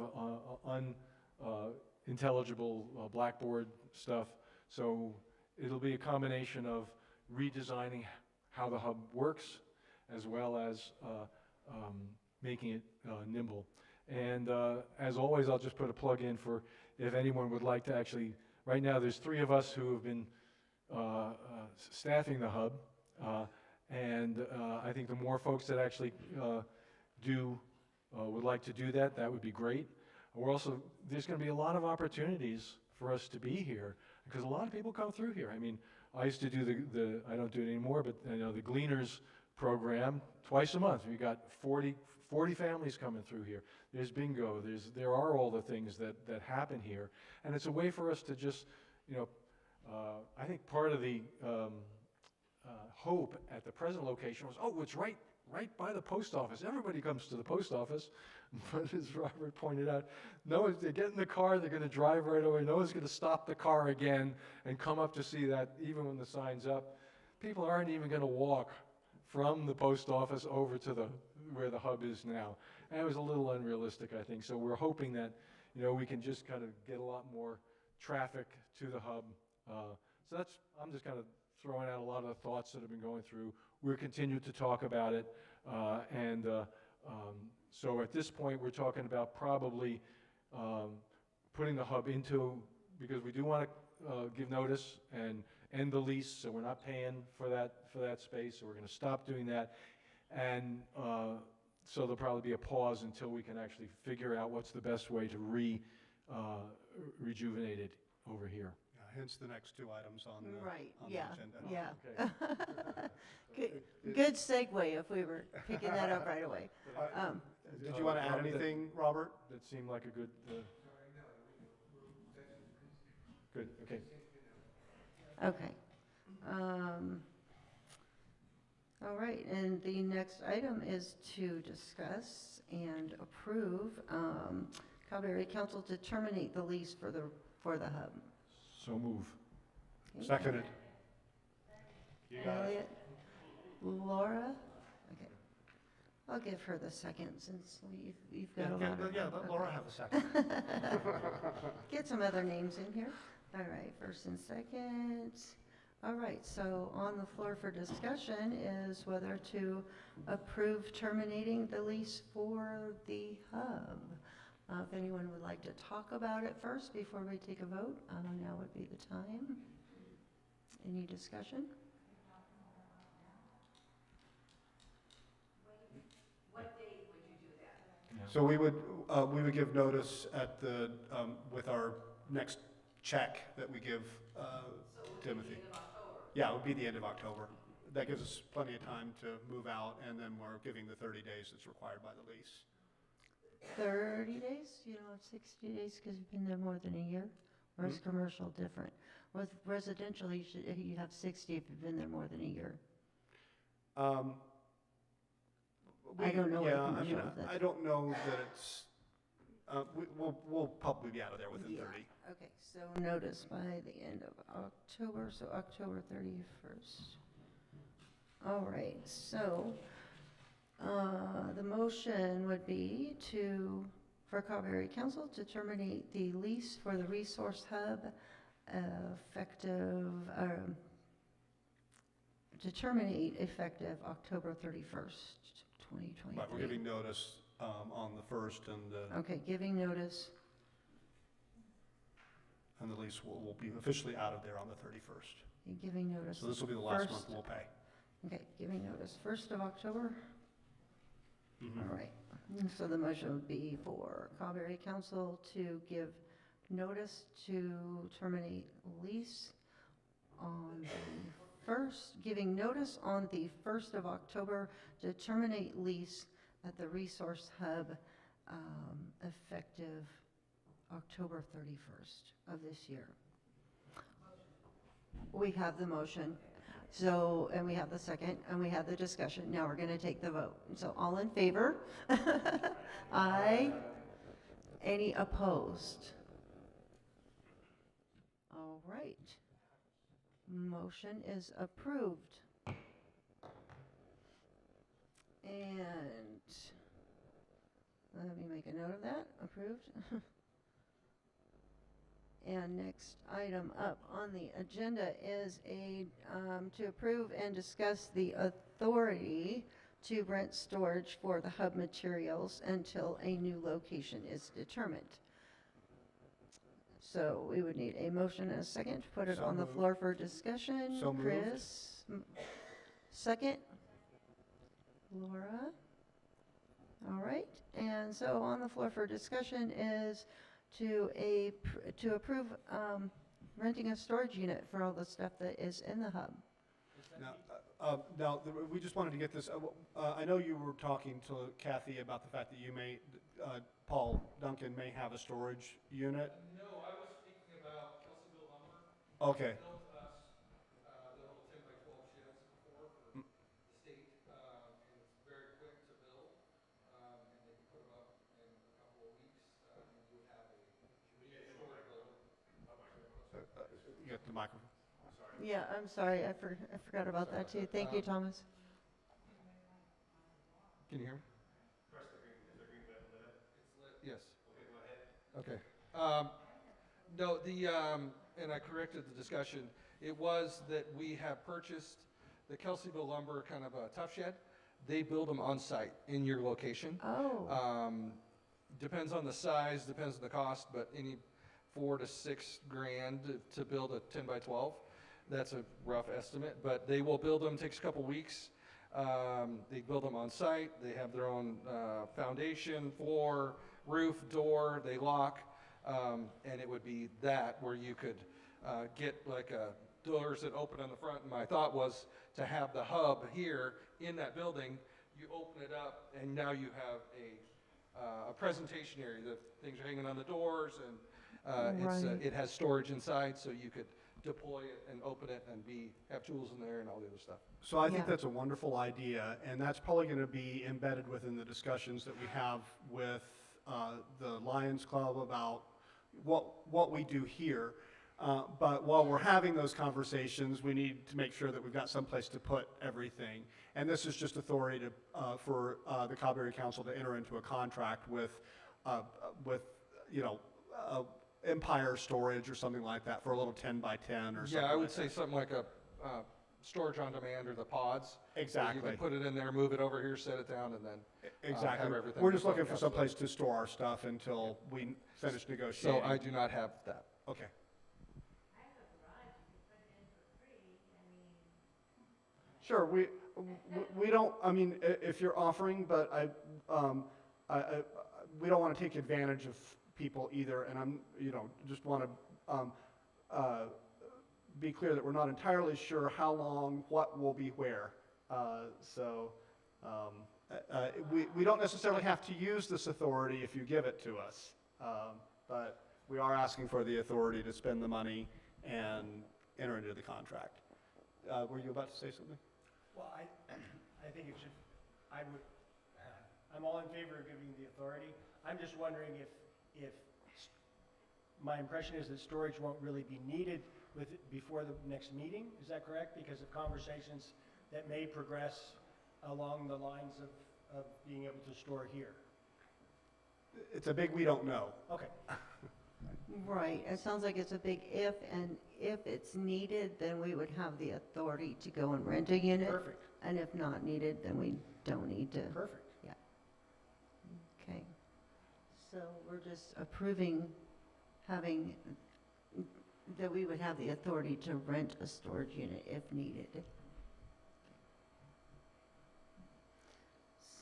unintelligible blackboard stuff. So it'll be a combination of redesigning how the hub works as well as making it nimble. And as always, I'll just put a plug in for if anyone would like to actually, right now there's 3 of us who have been staffing the hub. And I think the more folks that actually would like to do that, that would be great. We're also, there's going to be a lot of opportunities for us to be here because a lot of people come through here. I mean, I used to do I don't do it anymore, but you know, the Gleaners program twice a month. We got 40 families coming through here. There's bingo. There are all the things that happen here, and it's a way for us to just, you know, I think part of the hope at the present location was, oh, it's right by the post office. Everybody comes to the post office, but as Robert pointed out, they get in the car, they're going to drive right away. No one's going to stop the car again and come up to see that, even when the sign's up. People aren't even going to walk from the post office over to where the hub is now. And it was a little unrealistic, I think. So we're hoping that, you know, we can just kind of get a lot more traffic to the hub. So I'm just kind of throwing out a lot of the thoughts that have been going through. We'll continue to talk about it. So at this point, we're talking about probably putting the hub into, because we do want to give notice and end the lease, so we're not paying for that space, so we're going to stop doing that. And so there'll probably be a pause until we can actually figure out what's the best way to rejuvenated over here. Yeah, hence the next two items on the, Right, on yeah, the agenda. yeah. Good segue if we were picking that up right away. Did you want to add anything, Robert? That seemed like a good, good, okay. Okay. All right, and the next item is to discuss and approve Cobb Area Council to terminate the lease for the hub. So move. Seconded. You got it. Elliot, Laura, okay. I'll give her the second since you've got a lot of. Yeah, let Laura have a second. Get some other names in here. All right, first and second. All right, so on the floor for discussion is whether to approve terminating the lease for the hub. If anyone would like to talk about it first before we take a vote, now would be the time. Any discussion? What date would you do that? So we would give notice at the, with our next check that we give Timothy. Yeah, it would be the end of October. That gives us plenty of time to move out, and then we're giving the 30 days that's required by the lease. 30 days? You don't have 60 days because you've been there more than a year? Or is commercial different? With residential, you have 60 if you've been there more than a year. I don't know what Yeah, I mean, commercial is. I don't know that it's, we'll probably be out of there within 30. Okay, so notice by the end of October, so October 31st. All right, so the motion would be for Cobb Area Council to terminate the lease for the Resource Hub effective October 31st, 2023. Right, we're giving notice on the 1st, and Okay, giving notice. and the lease will be officially out of there on the 31st. Giving notice. So this will be the last month first. we'll pay. Okay, giving notice 1st of October. Mhm. All right. And so the motion would be for Cobb Area Council to give notice to terminate lease on the 1st, giving notice on the 1st of October to terminate lease at the Resource Hub effective October 31st of this year. We have the motion. So, and we have the second, and we have the discussion. Now we're going to take the vote. So all in favor? Aye. Any opposed? All right. Motion is approved. And let me make a note of that. Approved. And next item up on the agenda is to approve and discuss the authority to rent storage for the hub materials until a new location is determined. So we would need a motion and a second to put it So on the moved. floor for discussion. So moved. Chris, second. Laura. All right, and so on the floor for discussion is to approve renting a storage unit for all the stuff that is in the hub. Now, we just wanted to get this, I know you were talking to Kathy about the fact that you may, Paul Duncan may have a storage unit. No, I was speaking about Kelseyville Lumber. Okay. Built us the little 10 by 12 sheds before for the state, and it's very quick to build, and they can put them up in a couple of weeks, and you would have a storage building. You got the microphone? Yeah, I'm sorry, I forgot about that too. Thank you, Thomas. Can you hear me? Yes. Okay. No, and I corrected the discussion. It was that we have purchased the Kelseyville Lumber, kind of a tough shed. They build them on site in your location. Oh, Depends on the size, depends on the cost, but any $4 to $6 grand to build a 10 by 12. That's a rough estimate, but they will build them. Takes a couple weeks. They build them on site. They have their own foundation, floor, roof, door. They lock. And it would be that where you could get like doors that open on the front. And my thought was to have the hub here in that building. You open it up, and now you have a presentation area. The things are hanging on the doors, and it has storage inside, so you could deploy it and open it and have tools in there and all the other stuff. So I think Yeah. that's a wonderful idea, and that's probably going to be embedded within the discussions that we have with the Lions Club about what we do here. But while we're having those conversations, we need to make sure that we've got someplace to put everything. And this is just authority for the Cobb Area Council to enter into a contract with Empire Storage or something like that for a little 10 by 10 or something. Yeah, I would like say that. something like a storage on demand or the pods. Exactly. So you can put it in there, move it over here, set it down, and then Exactly. have everything. We're just looking encapsulated. for someplace to store our stuff until we finish negotiating. So I do not have that. Okay. Sure, we don't, I mean, if you're offering, but we don't want to take advantage of people either, and just want to be clear that we're not entirely sure how long, what will be where. We don't necessarily have to use this authority if you give it to us, but we are asking for the authority to spend the money and enter into the contract. Were you about to say something? Well, I think it should, I'm all in favor of giving the authority. I'm just wondering if my impression is that storage won't really be needed before the next meeting. Is that correct? Because of conversations that may progress along the lines of being able to store here. It's a big we don't know. Okay. Right, it sounds like it's a big if, and if it's needed, then we would have the authority to go and rent a unit. Perfect. And if not needed, then we don't need to. Perfect. Yeah. Okay. So we're just approving having, that we would have the authority to rent a storage unit if needed.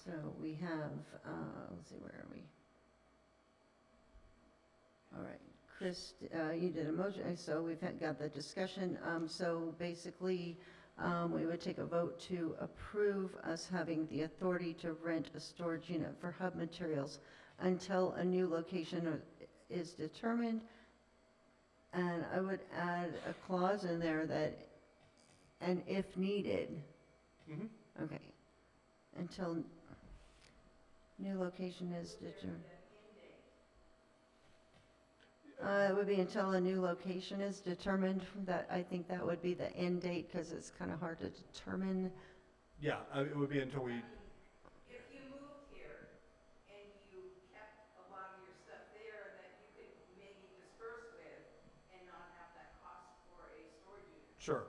So we have, let's see, where are we? All right, Chris, you did a motion, so we've got the discussion. So basically, we would take a vote to approve us having the authority to rent a storage unit for hub materials until a new location is determined. And I would add a clause in there that, and if needed. Mm-hmm. Okay, until new location is determined. It would be until a new location is determined. That, I think that would be the end date, because it's kind of hard to determine. Yeah, it would be until we, If you moved here and you kept a lot of your stuff there that you could maybe disperse with and not have that cost for a storage unit, sure.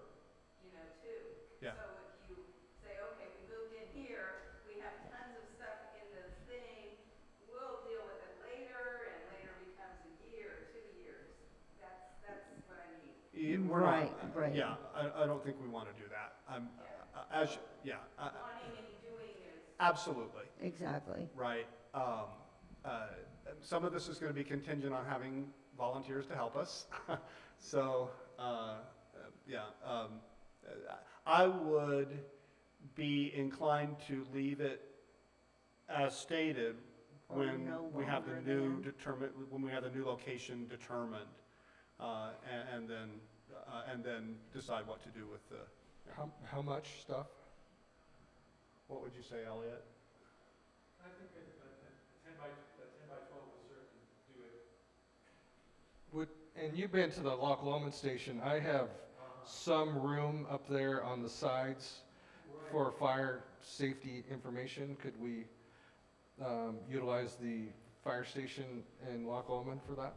too. Yeah. So if you say, okay, we moved in here, we have tons of stuff in this thing, we'll deal with it later, and later becomes a year, 2 years. That's what I need. We're not, Right. yeah, I don't think we want to do that. Wanting and doing is. Absolutely, Exactly. right. Some of this is going to be contingent on having volunteers to help us. So, I would be inclined to leave it as stated Or when no we have the longer new than. when we have the new location determined, and then decide what to do with the. How much stuff? What would you say, Elliot? I think a 10 by 12 will certainly do it. And you've been to the Loch Lomond station. I have some room up there on the sides for fire safety information. Could we utilize the fire station in Loch Lomond for that?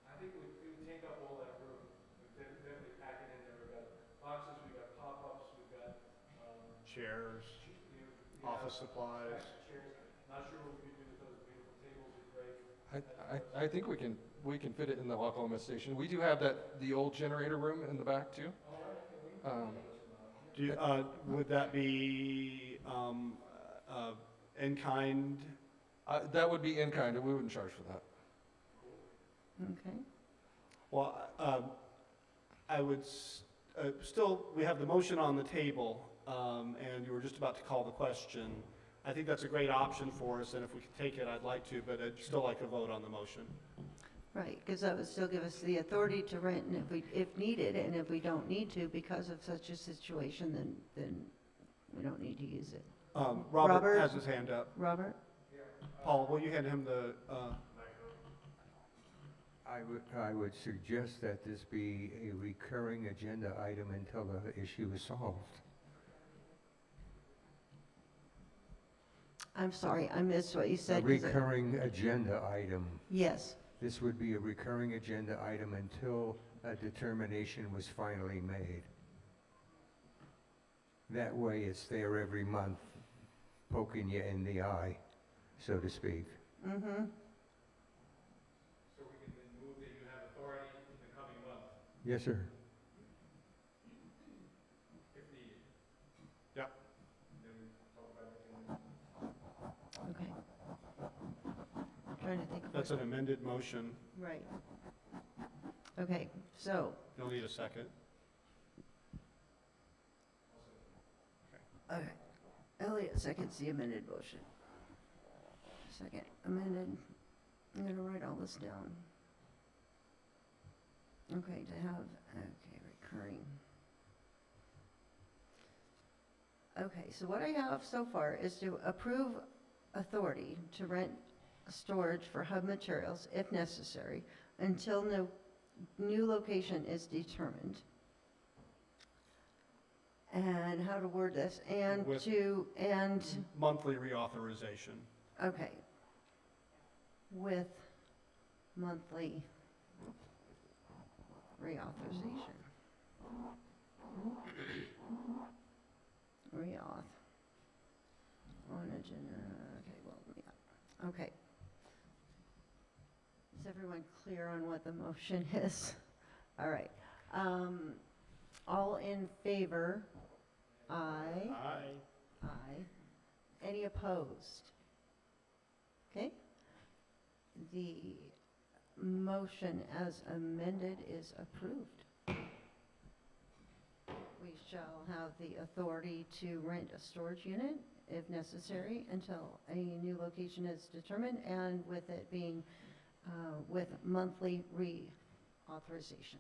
I think it would take up all that room. We'd definitely pack it in there. We've got boxes, we've got pop-ups, we've got, Chairs, yeah, office supplies. stacks of chairs. Not sure what we could do with those beautiful tables and great. I think we can fit it in the Loch Lomond station. We do have the old generator room in the back too. Would that be in kind? That would be in kind. We wouldn't charge for that. Okay. Well, I would, still, we have the motion on the table, and you were just about to call the question. I think that's a great option for us, and if we could take it, I'd like to, but I'd still like to vote on the motion. Right, because that would still give us the authority to rent, and if needed, and if we don't need to because of such a situation, then we don't need to use it. Robert Robert? has his hand up. Robert? Paul, will you hand him the, I would suggest that this be a recurring agenda item until the issue is solved. I'm sorry, I missed what you A said. 'Cause recurring agenda item. Yes, This would be a recurring agenda item until a determination was finally made. That way, it's there every month, poking you in the eye, so to speak. mm-hmm, So we can then move that you have authority in the coming month, Yes, sir. if needed. Yep. Then we talk about it. okay. I'm trying to think of that's what, an amended motion. right. Okay, so, You'll need a second. okay, Elliot seconds the amended motion. Second amended, I'm gonna write all this down. Okay, to have, okay, recurring. Okay, so what I have so far is to approve authority to rent storage for hub materials if necessary until no new location is determined. And how to word this, and With- and, Monthly reauthorization. okay. With monthly reauthorization. Reauth. On agenda, okay, well, yeah, okay. Is everyone clear on what the motion is? All right. All in favor? Aye. Aye. Aye. Any opposed? Okay. The motion as amended is approved. We shall have the authority to rent a storage unit if necessary until a new location is determined, and with it being with monthly reauthorization.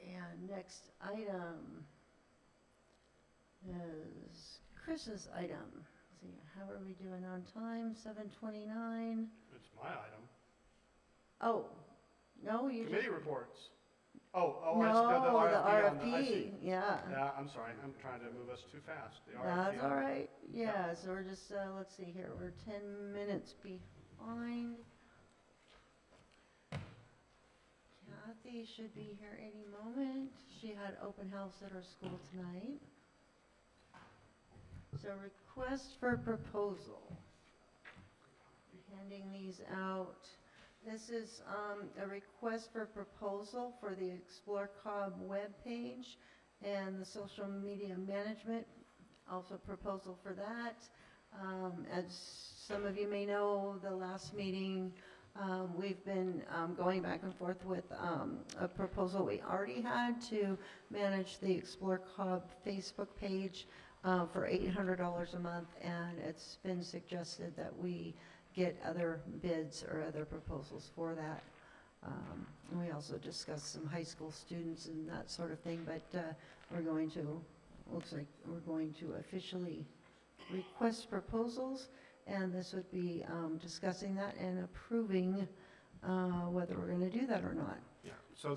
And next item is Chris's item. Let's see, how are we doing on time? 7:29. It's my item. Oh, no, you just. Committee reports. Oh, No, the RFP. the I see. RFP, yeah. Yeah, I'm sorry, I'm trying to move us too fast. The RFP. That's all right, yeah, so we're just, let's see here, we're 10 minutes behind. Kathy should be here any moment. She had open house at her school tonight. So request for proposal. Handing these out. This is a request for proposal for the Explore Cobb webpage and the social media management, also proposal for that. As some of you may know, the last meeting, we've been going back and forth with a proposal we already had to manage the Explore Cobb Facebook page for $800 a month, and it's been suggested that we get other bids or other proposals for that. And we also discussed some high school students and that sort of thing, but we're going to, looks like we're going to officially request proposals, and this would be discussing that and approving whether we're going to do that or not. Yeah, so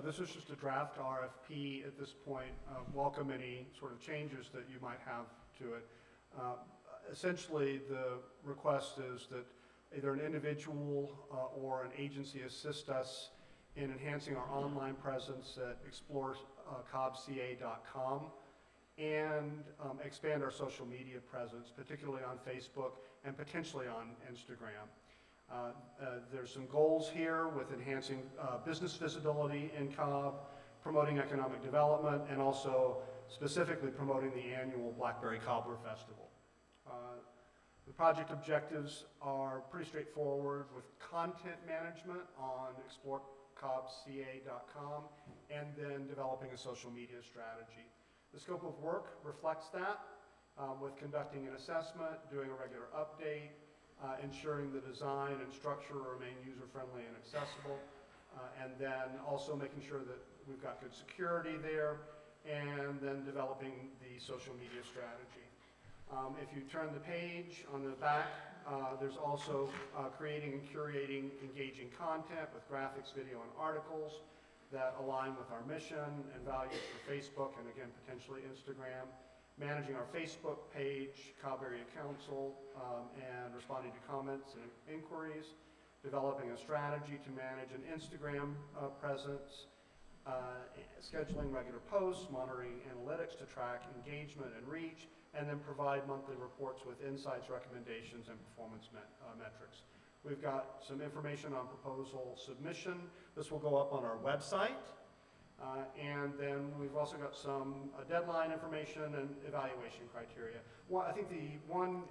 this is just a draft RFP at this point. Welcome any sort of changes that you might have to it. Essentially, the request is that either an individual or an agency assist us in enhancing our online presence at explorecobbca.com and expand our social media presence, particularly on Facebook and potentially on Instagram. There's some goals here with enhancing business visibility in Cobb, promoting economic development, and also specifically promoting the annual Blackberry Cobbler Festival. The project objectives are pretty straightforward with content management on explorecobbca.com and then developing a social media strategy. The scope of work reflects that with conducting an assessment, doing a regular update, ensuring the design and structure remain user-friendly and accessible, and then also making sure that we've got good security there, and then developing the social media strategy. If you turn the page on the back, there's also creating and curating engaging content with graphics, video, and articles that align with our mission and values for Facebook and again, potentially Instagram. Managing our Facebook page, Cobb Area Council, and responding to comments and inquiries. Developing a strategy to manage an Instagram presence. Scheduling regular posts, monitoring analytics to track engagement and reach, and then provide monthly reports with insights, recommendations, and performance metrics. We've got some information on proposal submission. This will go up on our website. And then we've also got some deadline information and evaluation criteria. Well, I think the one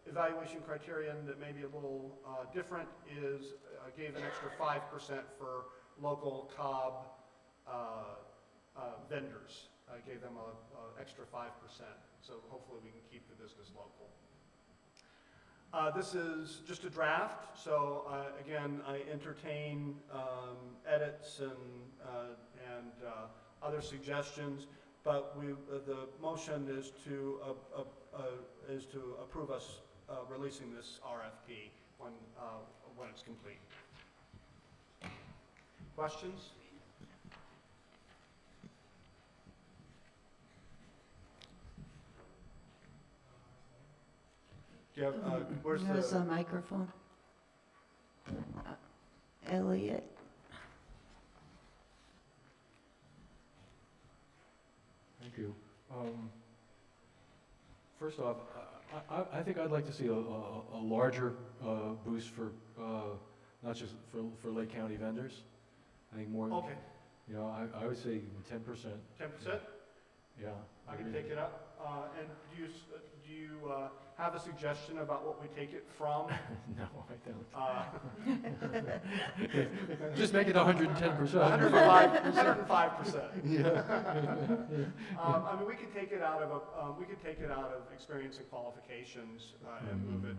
evaluation criterion that may be a little different is gave an extra 5% for local Cobb vendors. I gave them an extra 5%, so hopefully we can keep the business local. This is just a draft, so again, I entertain edits and other suggestions, but the motion is to approve us releasing this RFP when it's complete. Questions? Do you have, where's There's the a microphone. Elliot. Thank you. First off, I think I'd like to see a larger boost for, not just for Lake County vendors. I think more, okay, you know, I would say 10%. 10%? Yeah. I can take it up. And do you have a suggestion about what we take it from? No, I don't. Just make it 110%. 105%. Yeah. I mean, we could take it out of experience and qualifications and move it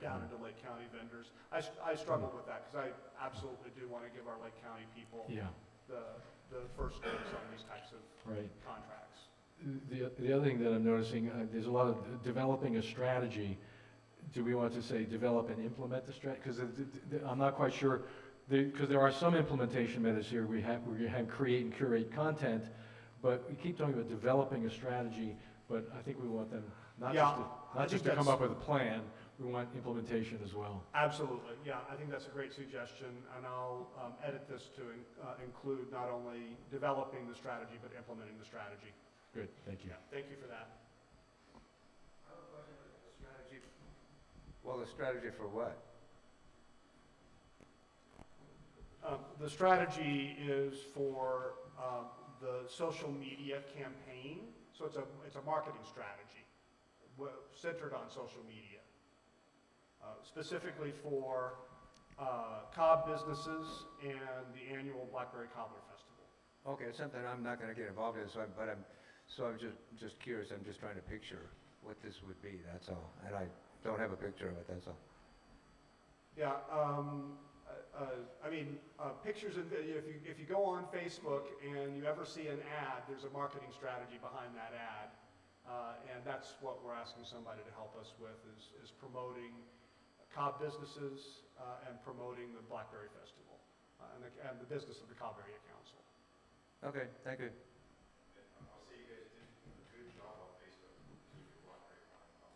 down into Lake County vendors. I struggle with that because I absolutely do want to give our Lake County people the first dibs on these types of contracts. The other thing that I'm noticing, there's a lot of developing a strategy. Do we want to say develop and implement the strategy? Because I'm not quite sure, because there are some implementation methods here. We have create and curate content, but we keep talking about developing a strategy, but I think we want them not just to come up with a plan, we want implementation as well. Absolutely, yeah, I think that's a great suggestion, and I'll edit this to include not only developing the strategy, but implementing the strategy. Good, thank you. Yeah, thank you for that. I have a question about the strategy. Well, the strategy for what? The strategy is for the social media campaign, so it's a marketing strategy centered on social media, specifically for Cobb businesses and the annual Blackberry Cobbler Festival. Okay, it's something I'm not going to get involved in, so I'm just curious. I'm just trying to picture what this would be. That's all, and I don't have a picture of it. That's all. Yeah, I mean, pictures and if you go on Facebook and you ever see an ad, there's a marketing strategy behind that ad, and that's what we're asking somebody to help us with is promoting Cobb businesses and promoting the Blackberry Festival and the business of the Cobb Area Council. Okay, thank you. I'll say you guys did a good job on Facebook keeping Blackberry Festival.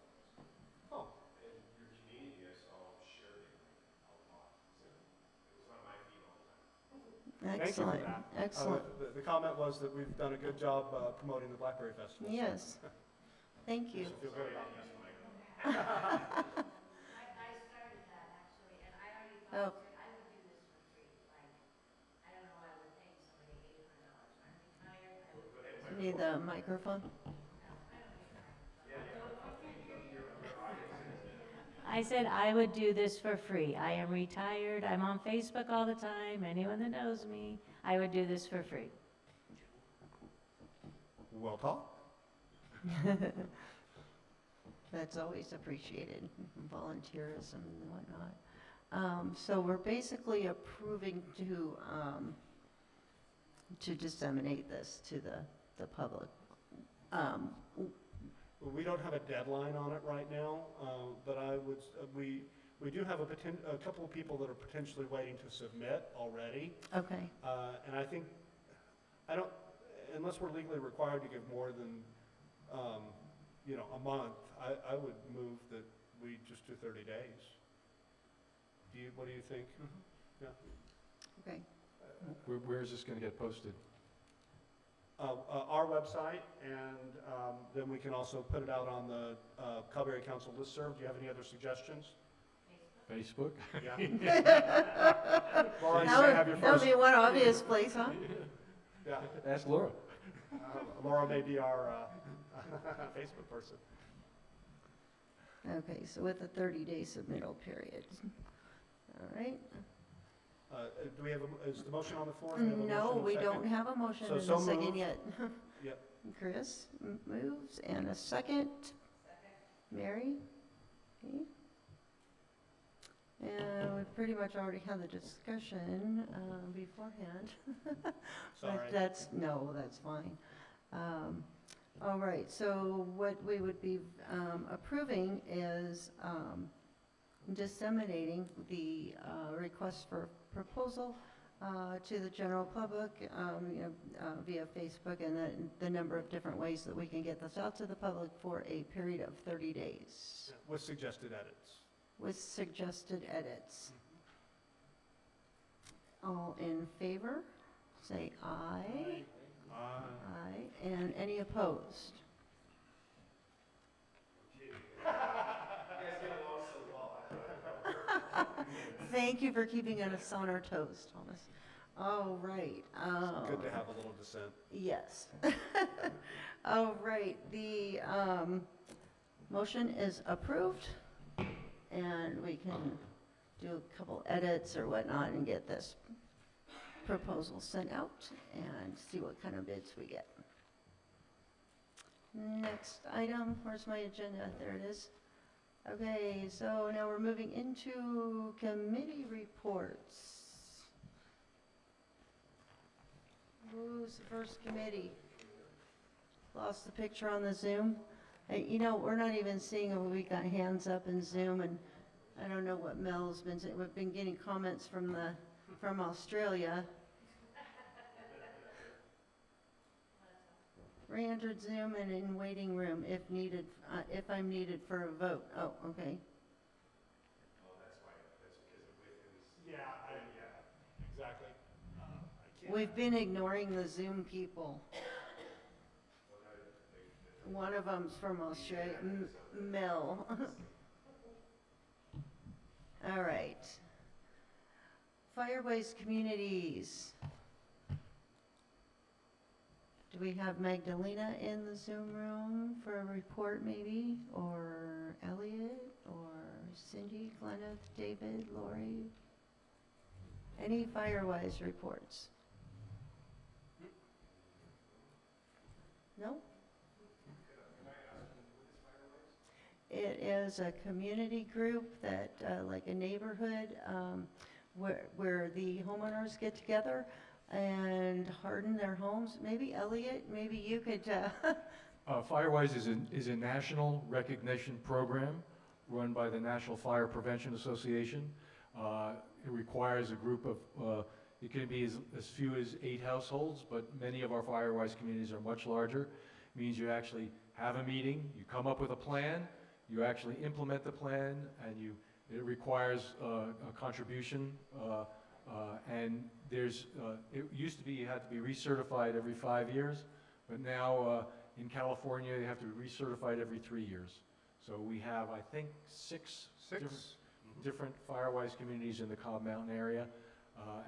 Oh. And your community, I saw, shared it a lot. So it was on my feed all the time. Excellent, Thank you for that. excellent. The comment was that we've done a good job promoting the Blackberry Festival. Yes, thank you. I feel good about that. I started that actually, and I already Oh. I would do this for free. Like, I don't know, I would pay somebody $800. I'm retired, I would. Need the microphone? No, I don't need a microphone. I said I would do this for free. I am retired, I'm on Facebook all the time, anyone that knows me, I would do this for free. Well taught. That's always appreciated, volunteerism and whatnot. So we're basically approving to disseminate this to the public. We don't have a deadline on it right now, but we do have a couple of people that are potentially waiting to submit already. Okay, And I think, unless we're legally required to give more than, a month, I would move that we just do 30 days. What do you think? Yeah. okay. Where is this going to get posted? Our website, and then we can also put it out on the Cobb Area Council listserv. Do you have any other suggestions? Facebook? Yeah. Laura, you may have your That would first. be one obvious place, huh? Yeah. Ask Laura. Laura may be our Facebook person. Okay, so with a 30-day submittal period. All right. Do we have, is the motion on the floor? Do we have a motion No, and a we second? don't have a motion So- and so a second moved. yet. Yep. Chris moves, and a second. Mary? Okay. And we pretty much already had the discussion beforehand. Sorry. But that's fine. All right, so what we would be approving is disseminating the request for proposal to the general public, via Facebook, and the number of different ways that we can get this out to the public for a period of 30 days With suggested edits. with suggested edits. All in favor, say aye. Aye. And any opposed? Thank you for keeping us on our toes, Thomas. All right. It's good to have a little dissent. Yes. All right, the motion is approved, and we can do a couple edits or whatnot and get this proposal sent out and see what kind of bids we get. Next item, where's my agenda? There it is. Okay, so now we're moving into committee reports. Who's the first committee? Lost the picture on the Zoom. We're not even seeing if we got hands up in Zoom, and I don't know what Mel's been saying. We've been getting comments from Australia. Re-entered Zoom and in waiting room if needed, if I'm needed for a vote. Oh, okay. Oh, that's why, that's because of it was. Yeah, exactly. I can't. We've been ignoring the Zoom people. One of them's from Australia, Mel. All right. Fireways communities. Do we have Magdalena in the Zoom room for a report maybe? Or Elliot, or Cindy, Glenna, David, Lori? Any Firewise reports? No? It is a community group that, like a neighborhood, where the homeowners get together and harden their homes. Maybe Elliot, maybe you could, Firewise is a national recognition program run by the National Fire Prevention Association. It requires a group of, it can be as few as 8 households, but many of our Firewise communities are much larger. It means you actually have a meeting, you come up with a plan, you actually implement the plan, and it requires a contribution. And it used to be you had to be recertified every 5 years, but now in California you have to be recertified every 3 years. So we have, I think, six different Firewise communities in the Cobb Mountain area,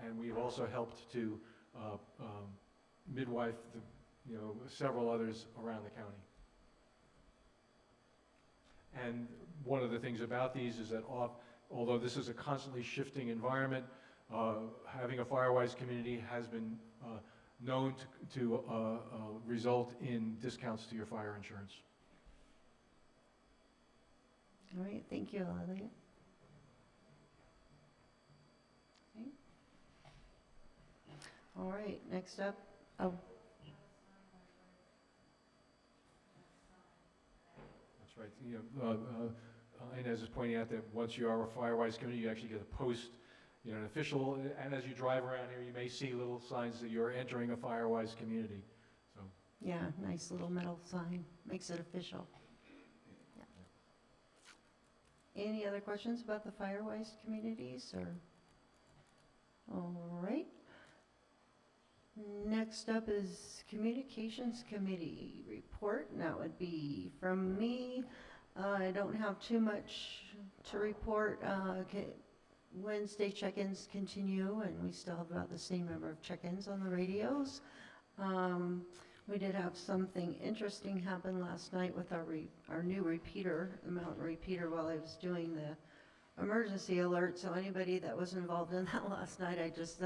and we've also helped to midwife several others around the county. And one of the things about these is that although this is a constantly shifting environment, having a Firewise community has been known to result in discounts to your fire insurance. All right, thank you, Elliot. Okay. All right, next up, oh, That's right. You know, Inez is pointing out that once you are a Firewise community, you actually get a post, you know, an official, and as you drive around here, you may see little signs that you're entering a Firewise community. So, yeah, nice little metal sign, makes it official. Yeah. Any other questions about the Firewise communities, or? All right. Next up is Communications Committee report, and that would be from me. I don't have too much to report. Wednesday check-ins continue, and we still have about the same number of check-ins on the radios. We did have something interesting happen last night with our new repeater, the mountain repeater, while I was doing the emergency alert. So anybody that was involved in that last night, I just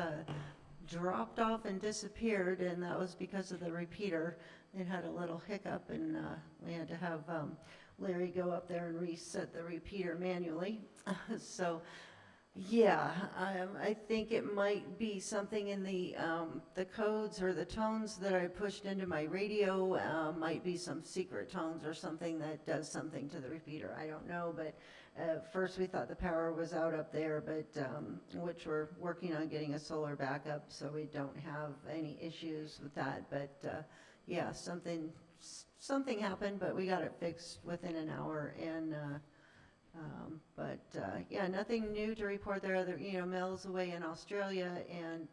dropped off and disappeared, and that was because of the repeater. It had a little hiccup, and we had to have Larry go up there and reset the repeater manually. So, yeah, I think it might be something in the codes or the tones that I pushed into my radio. Might be some secret tones or something that does something to the repeater. I don't know, but first we thought the power was out up there, but which we're working on getting a solar backup so we don't have any issues with that. But yeah, something happened, but we got it fixed within an hour. And yeah, nothing new to report there. You know, Mel's away in Australia, and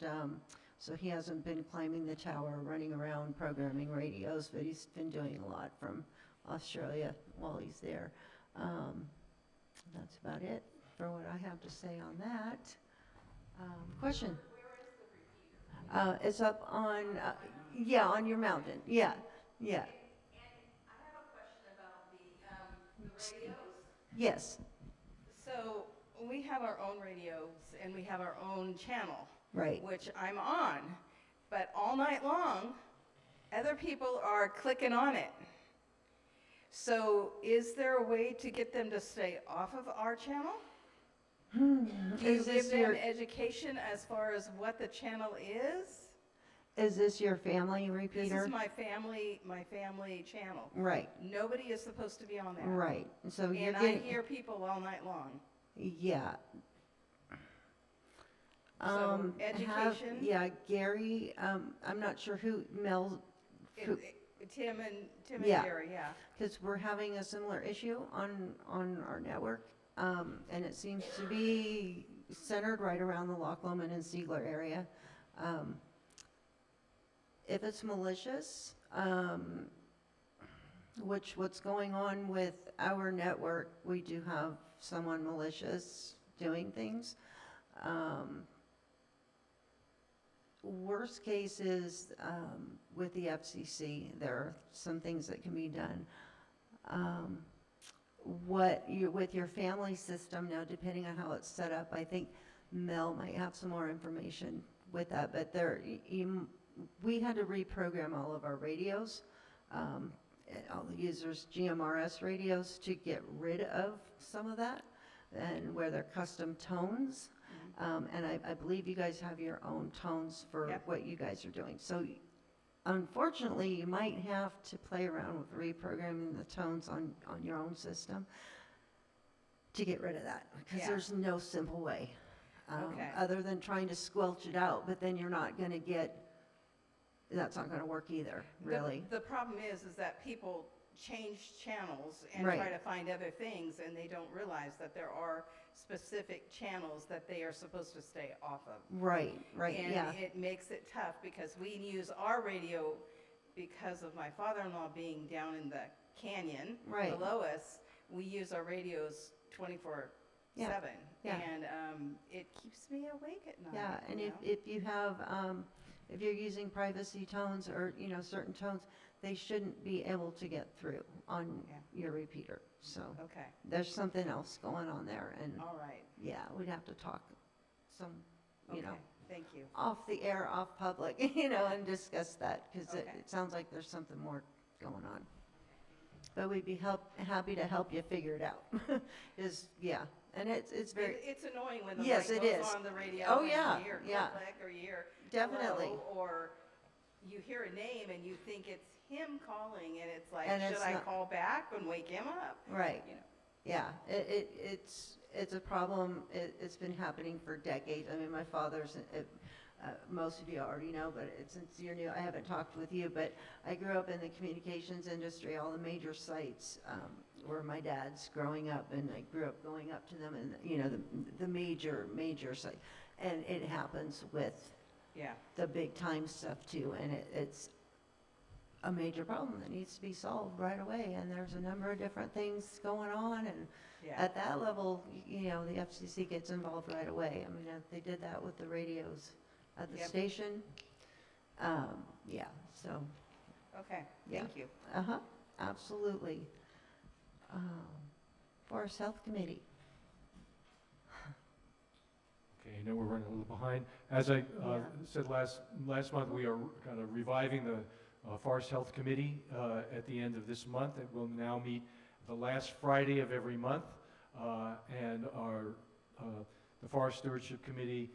so he hasn't been climbing the tower, running around programming radios, but he's been doing a lot from Australia while he's there. That's about it for what I have to say on that. Question? Where is the repeater? It's up on, yeah, on your mountain. Yeah, yeah. And I have a question about the radios. Yes. So we have our own radios and we have our own channel, Right. which I'm on, but all night long, other people are clicking on it. So is there a way to get them to stay off of our channel? Do you give them education as far as what the channel is? Is this your family repeater? This is my family channel. Right. Nobody is supposed to be on there. Right. So you're And I hear people all night long. Yeah. So education. Yeah, Gary. I'm not sure who Mel. Tim and Yeah. Gary, yeah. Because we're having a similar issue on our network, and it seems to be centered right around the Loch Lomond and Ziegler area. If it's malicious, what's going on with our network, we do have someone malicious doing things. Worst case is with the FCC, there are some things that can be done. With your family system now, depending on how it's set up, I think Mel might have some more information with that, but we had to reprogram all of our radios, all the users' GMRS radios, to get rid of some of that, and where they're custom tones. And I believe you guys have your own tones for what you guys are doing. So unfortunately, you might have to play around with reprogramming the tones on your own system to get rid of that, because there's no simple way other than trying to squelch it out, but then you're not going to get, that's not going to work either, really. The problem is that people change channels and Right. try to find other things, and they don't realize that there are specific channels that they are supposed to stay off of. Right, And yeah. it makes it tough because we use our radio because of my father-in-law being down in the canyon Right. below us. We use our radios 24/7. Yeah. And it keeps me awake at night. Yeah, and you if, know? if you have, if you're using privacy tones or, you know, certain tones, they shouldn't be able to get through on your repeater. So Okay, there's something else going on there, and all right, yeah, we'd have to talk some, you know, okay, thank you. off the air, off public, you know, and discuss that, because Okay. it sounds like there's something more going on. But we'd be happy to help you figure it out. Yeah, and it's very, It's annoying when the Yes, light it goes is. on the radio. Oh, and yeah, you hear yeah. click, or you hear Definitely. hello, or you hear a name and you think it's him calling, and it's like, And should it's I not. call back and wake him up? right, You know, yeah, it's a problem, it's been happening for decades. I mean, my father's, most of you already know, but since you're new, I haven't talked with you, but I grew up in the communications industry. All the major sites were my dad's growing up, and I grew up going up to them, and, you know, the major site. And it happens with yeah, the big time stuff too, and it's a major problem that needs to be solved right away, and there's a number of different things going on, and yeah, at that level, you know, the FCC gets involved right away. I mean, they did that with the radios at the Yep. station. Yeah, so, okay, Yeah. thank you. absolutely. Forest Health Committee. Okay, I know we're running a little behind. As I Yeah. said last month, we are kind of reviving the Forest Health Committee at the end of this month. It will now meet the last Friday of every month. And the Forest Stewardship Committee,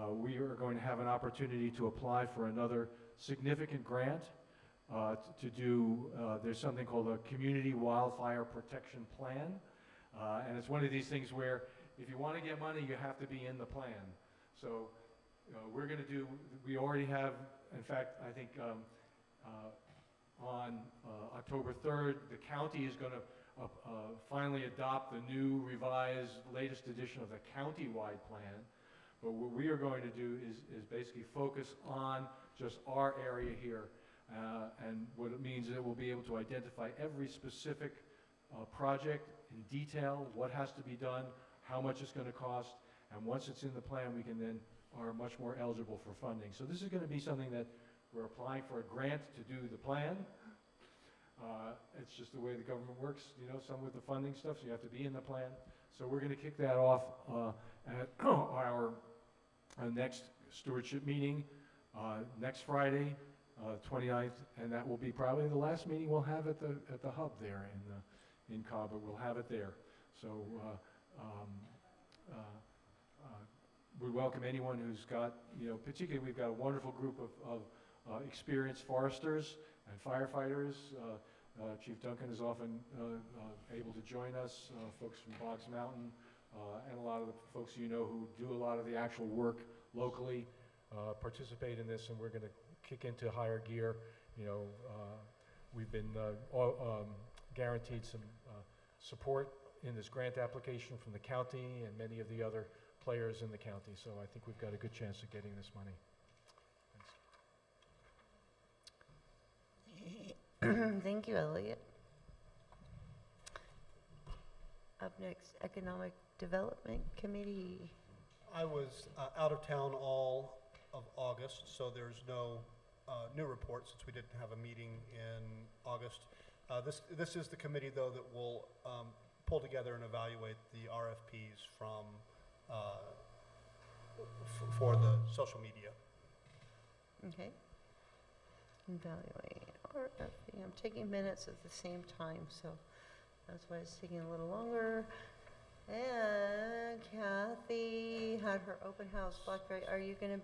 we are going to have an opportunity to apply for another significant grant to do, there's something called a Community Wildfire Protection Plan. And it's one of these things where if you want to get money, you have to be in the plan. So we're going to do, we already have, in fact, I think on October 3rd, the county is going to finally adopt the new revised latest edition of the county-wide plan. But what we are going to do is basically focus on just our area here. And what it means is that we'll be able to identify every specific project in detail, what has to be done, how much it's going to cost, and once it's in the plan, we can then are much more eligible for funding. So this is going to be something that we're applying for a grant to do the plan. It's just the way the government works, you know, some with the funding stuff, so you have to be in the plan. So we're going to kick that off at our next stewardship meeting next Friday, 29th, and that will be probably the last meeting we'll have at the hub there in Cobb, but we'll have it there. So we welcome anyone who's got, you know, particularly we've got a wonderful group of experienced foresters and firefighters. Chief Duncan is often able to join us, folks from Boggs Mountain, and a lot of the folks you know who do a lot of the actual work locally participate in this, and we're going to kick into higher gear. You know, we've been guaranteed some support in this grant application from the county and many of the other players in the county, so I think we've got a good chance of getting this money. Thanks. Thank you, Elliot. Up next, Economic Development Committee. I was out of town all of August, so there's no new report since we didn't have a meeting in August. This is the committee, though, that will pull together and evaluate the RFPs from for the social media. Okay. Evaluate RFP. I'm taking minutes at the same time, so that's why it's taking a little longer. And Kathy had her open house, Blackberry. Are you going to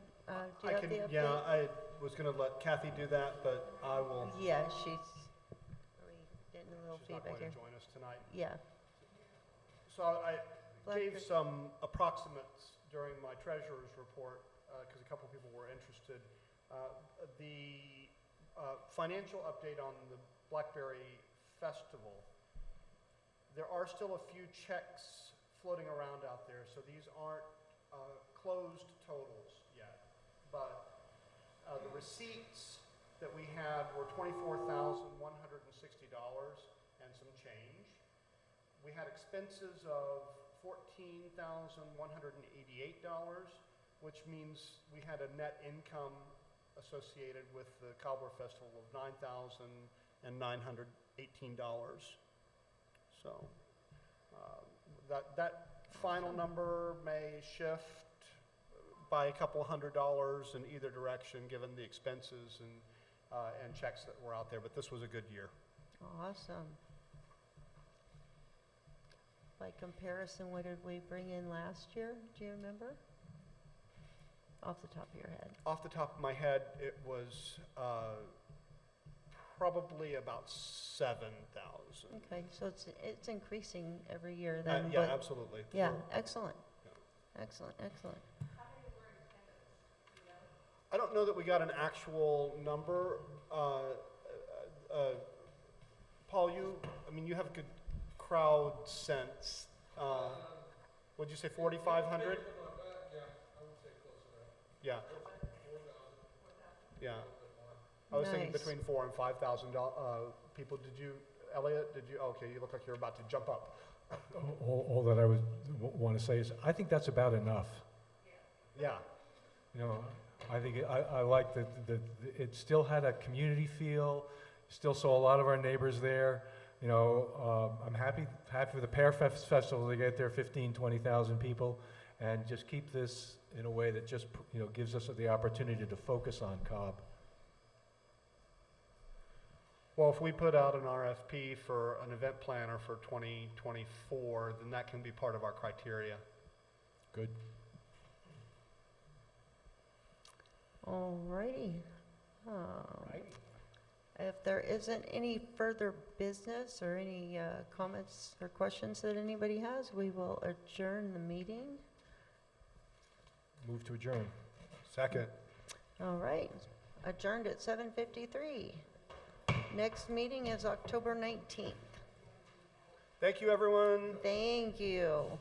do you have the update? Yeah, I was going to let Kathy do that, but I will. Yeah, she's. Are we getting a little She's not feedback going here? to join us tonight. Yeah. So I gave Blackberry. some approximates during my treasurer's report because a couple people were interested. The financial update on the Blackberry Festival. There are still a few checks floating around out there, so these aren't closed totals yet. But the receipts that we had were $24,160 and some change. We had expenses of $14,188, which means we had a net income associated with the Cowboy Festival of $9,918. So that final number may shift by a couple $100 in either direction, given the expenses and checks that were out there, but this was a good year. Awesome. By comparison, what did we bring in last year? Do you remember? Off the top of your head. Off the top of my head, it was probably about 7,000. Okay, so it's increasing every year then. Yeah, but- absolutely. Yeah, Sure. excellent. Excellent, excellent. I don't know that we got an actual number. Paul, you have a good crowd sense. What'd you say, 4,500? Yeah. Yeah. I was thinking Nice. between 4,000 and 5,000 people. Did you, Elliot? Okay, you look like you're about to jump up. All that I would want to say is, I think that's about enough. Yeah. I think I like that it still had a community feel, still saw a lot of our neighbors there. I'm happy for the Pear Festival to get there 15,000, 20,000 people, and just keep this in a way that just, gives us the opportunity to focus on Cobb. Well, if we put out an RFP for an event planner for 2024, then that can be part of our criteria. Good. Alrighty. If there isn't any further business or any comments or questions that anybody has, we will adjourn the meeting. Move to adjourn. Second. All right, adjourned at 7:53. Next meeting is October 19th. Thank you, everyone. Thank you.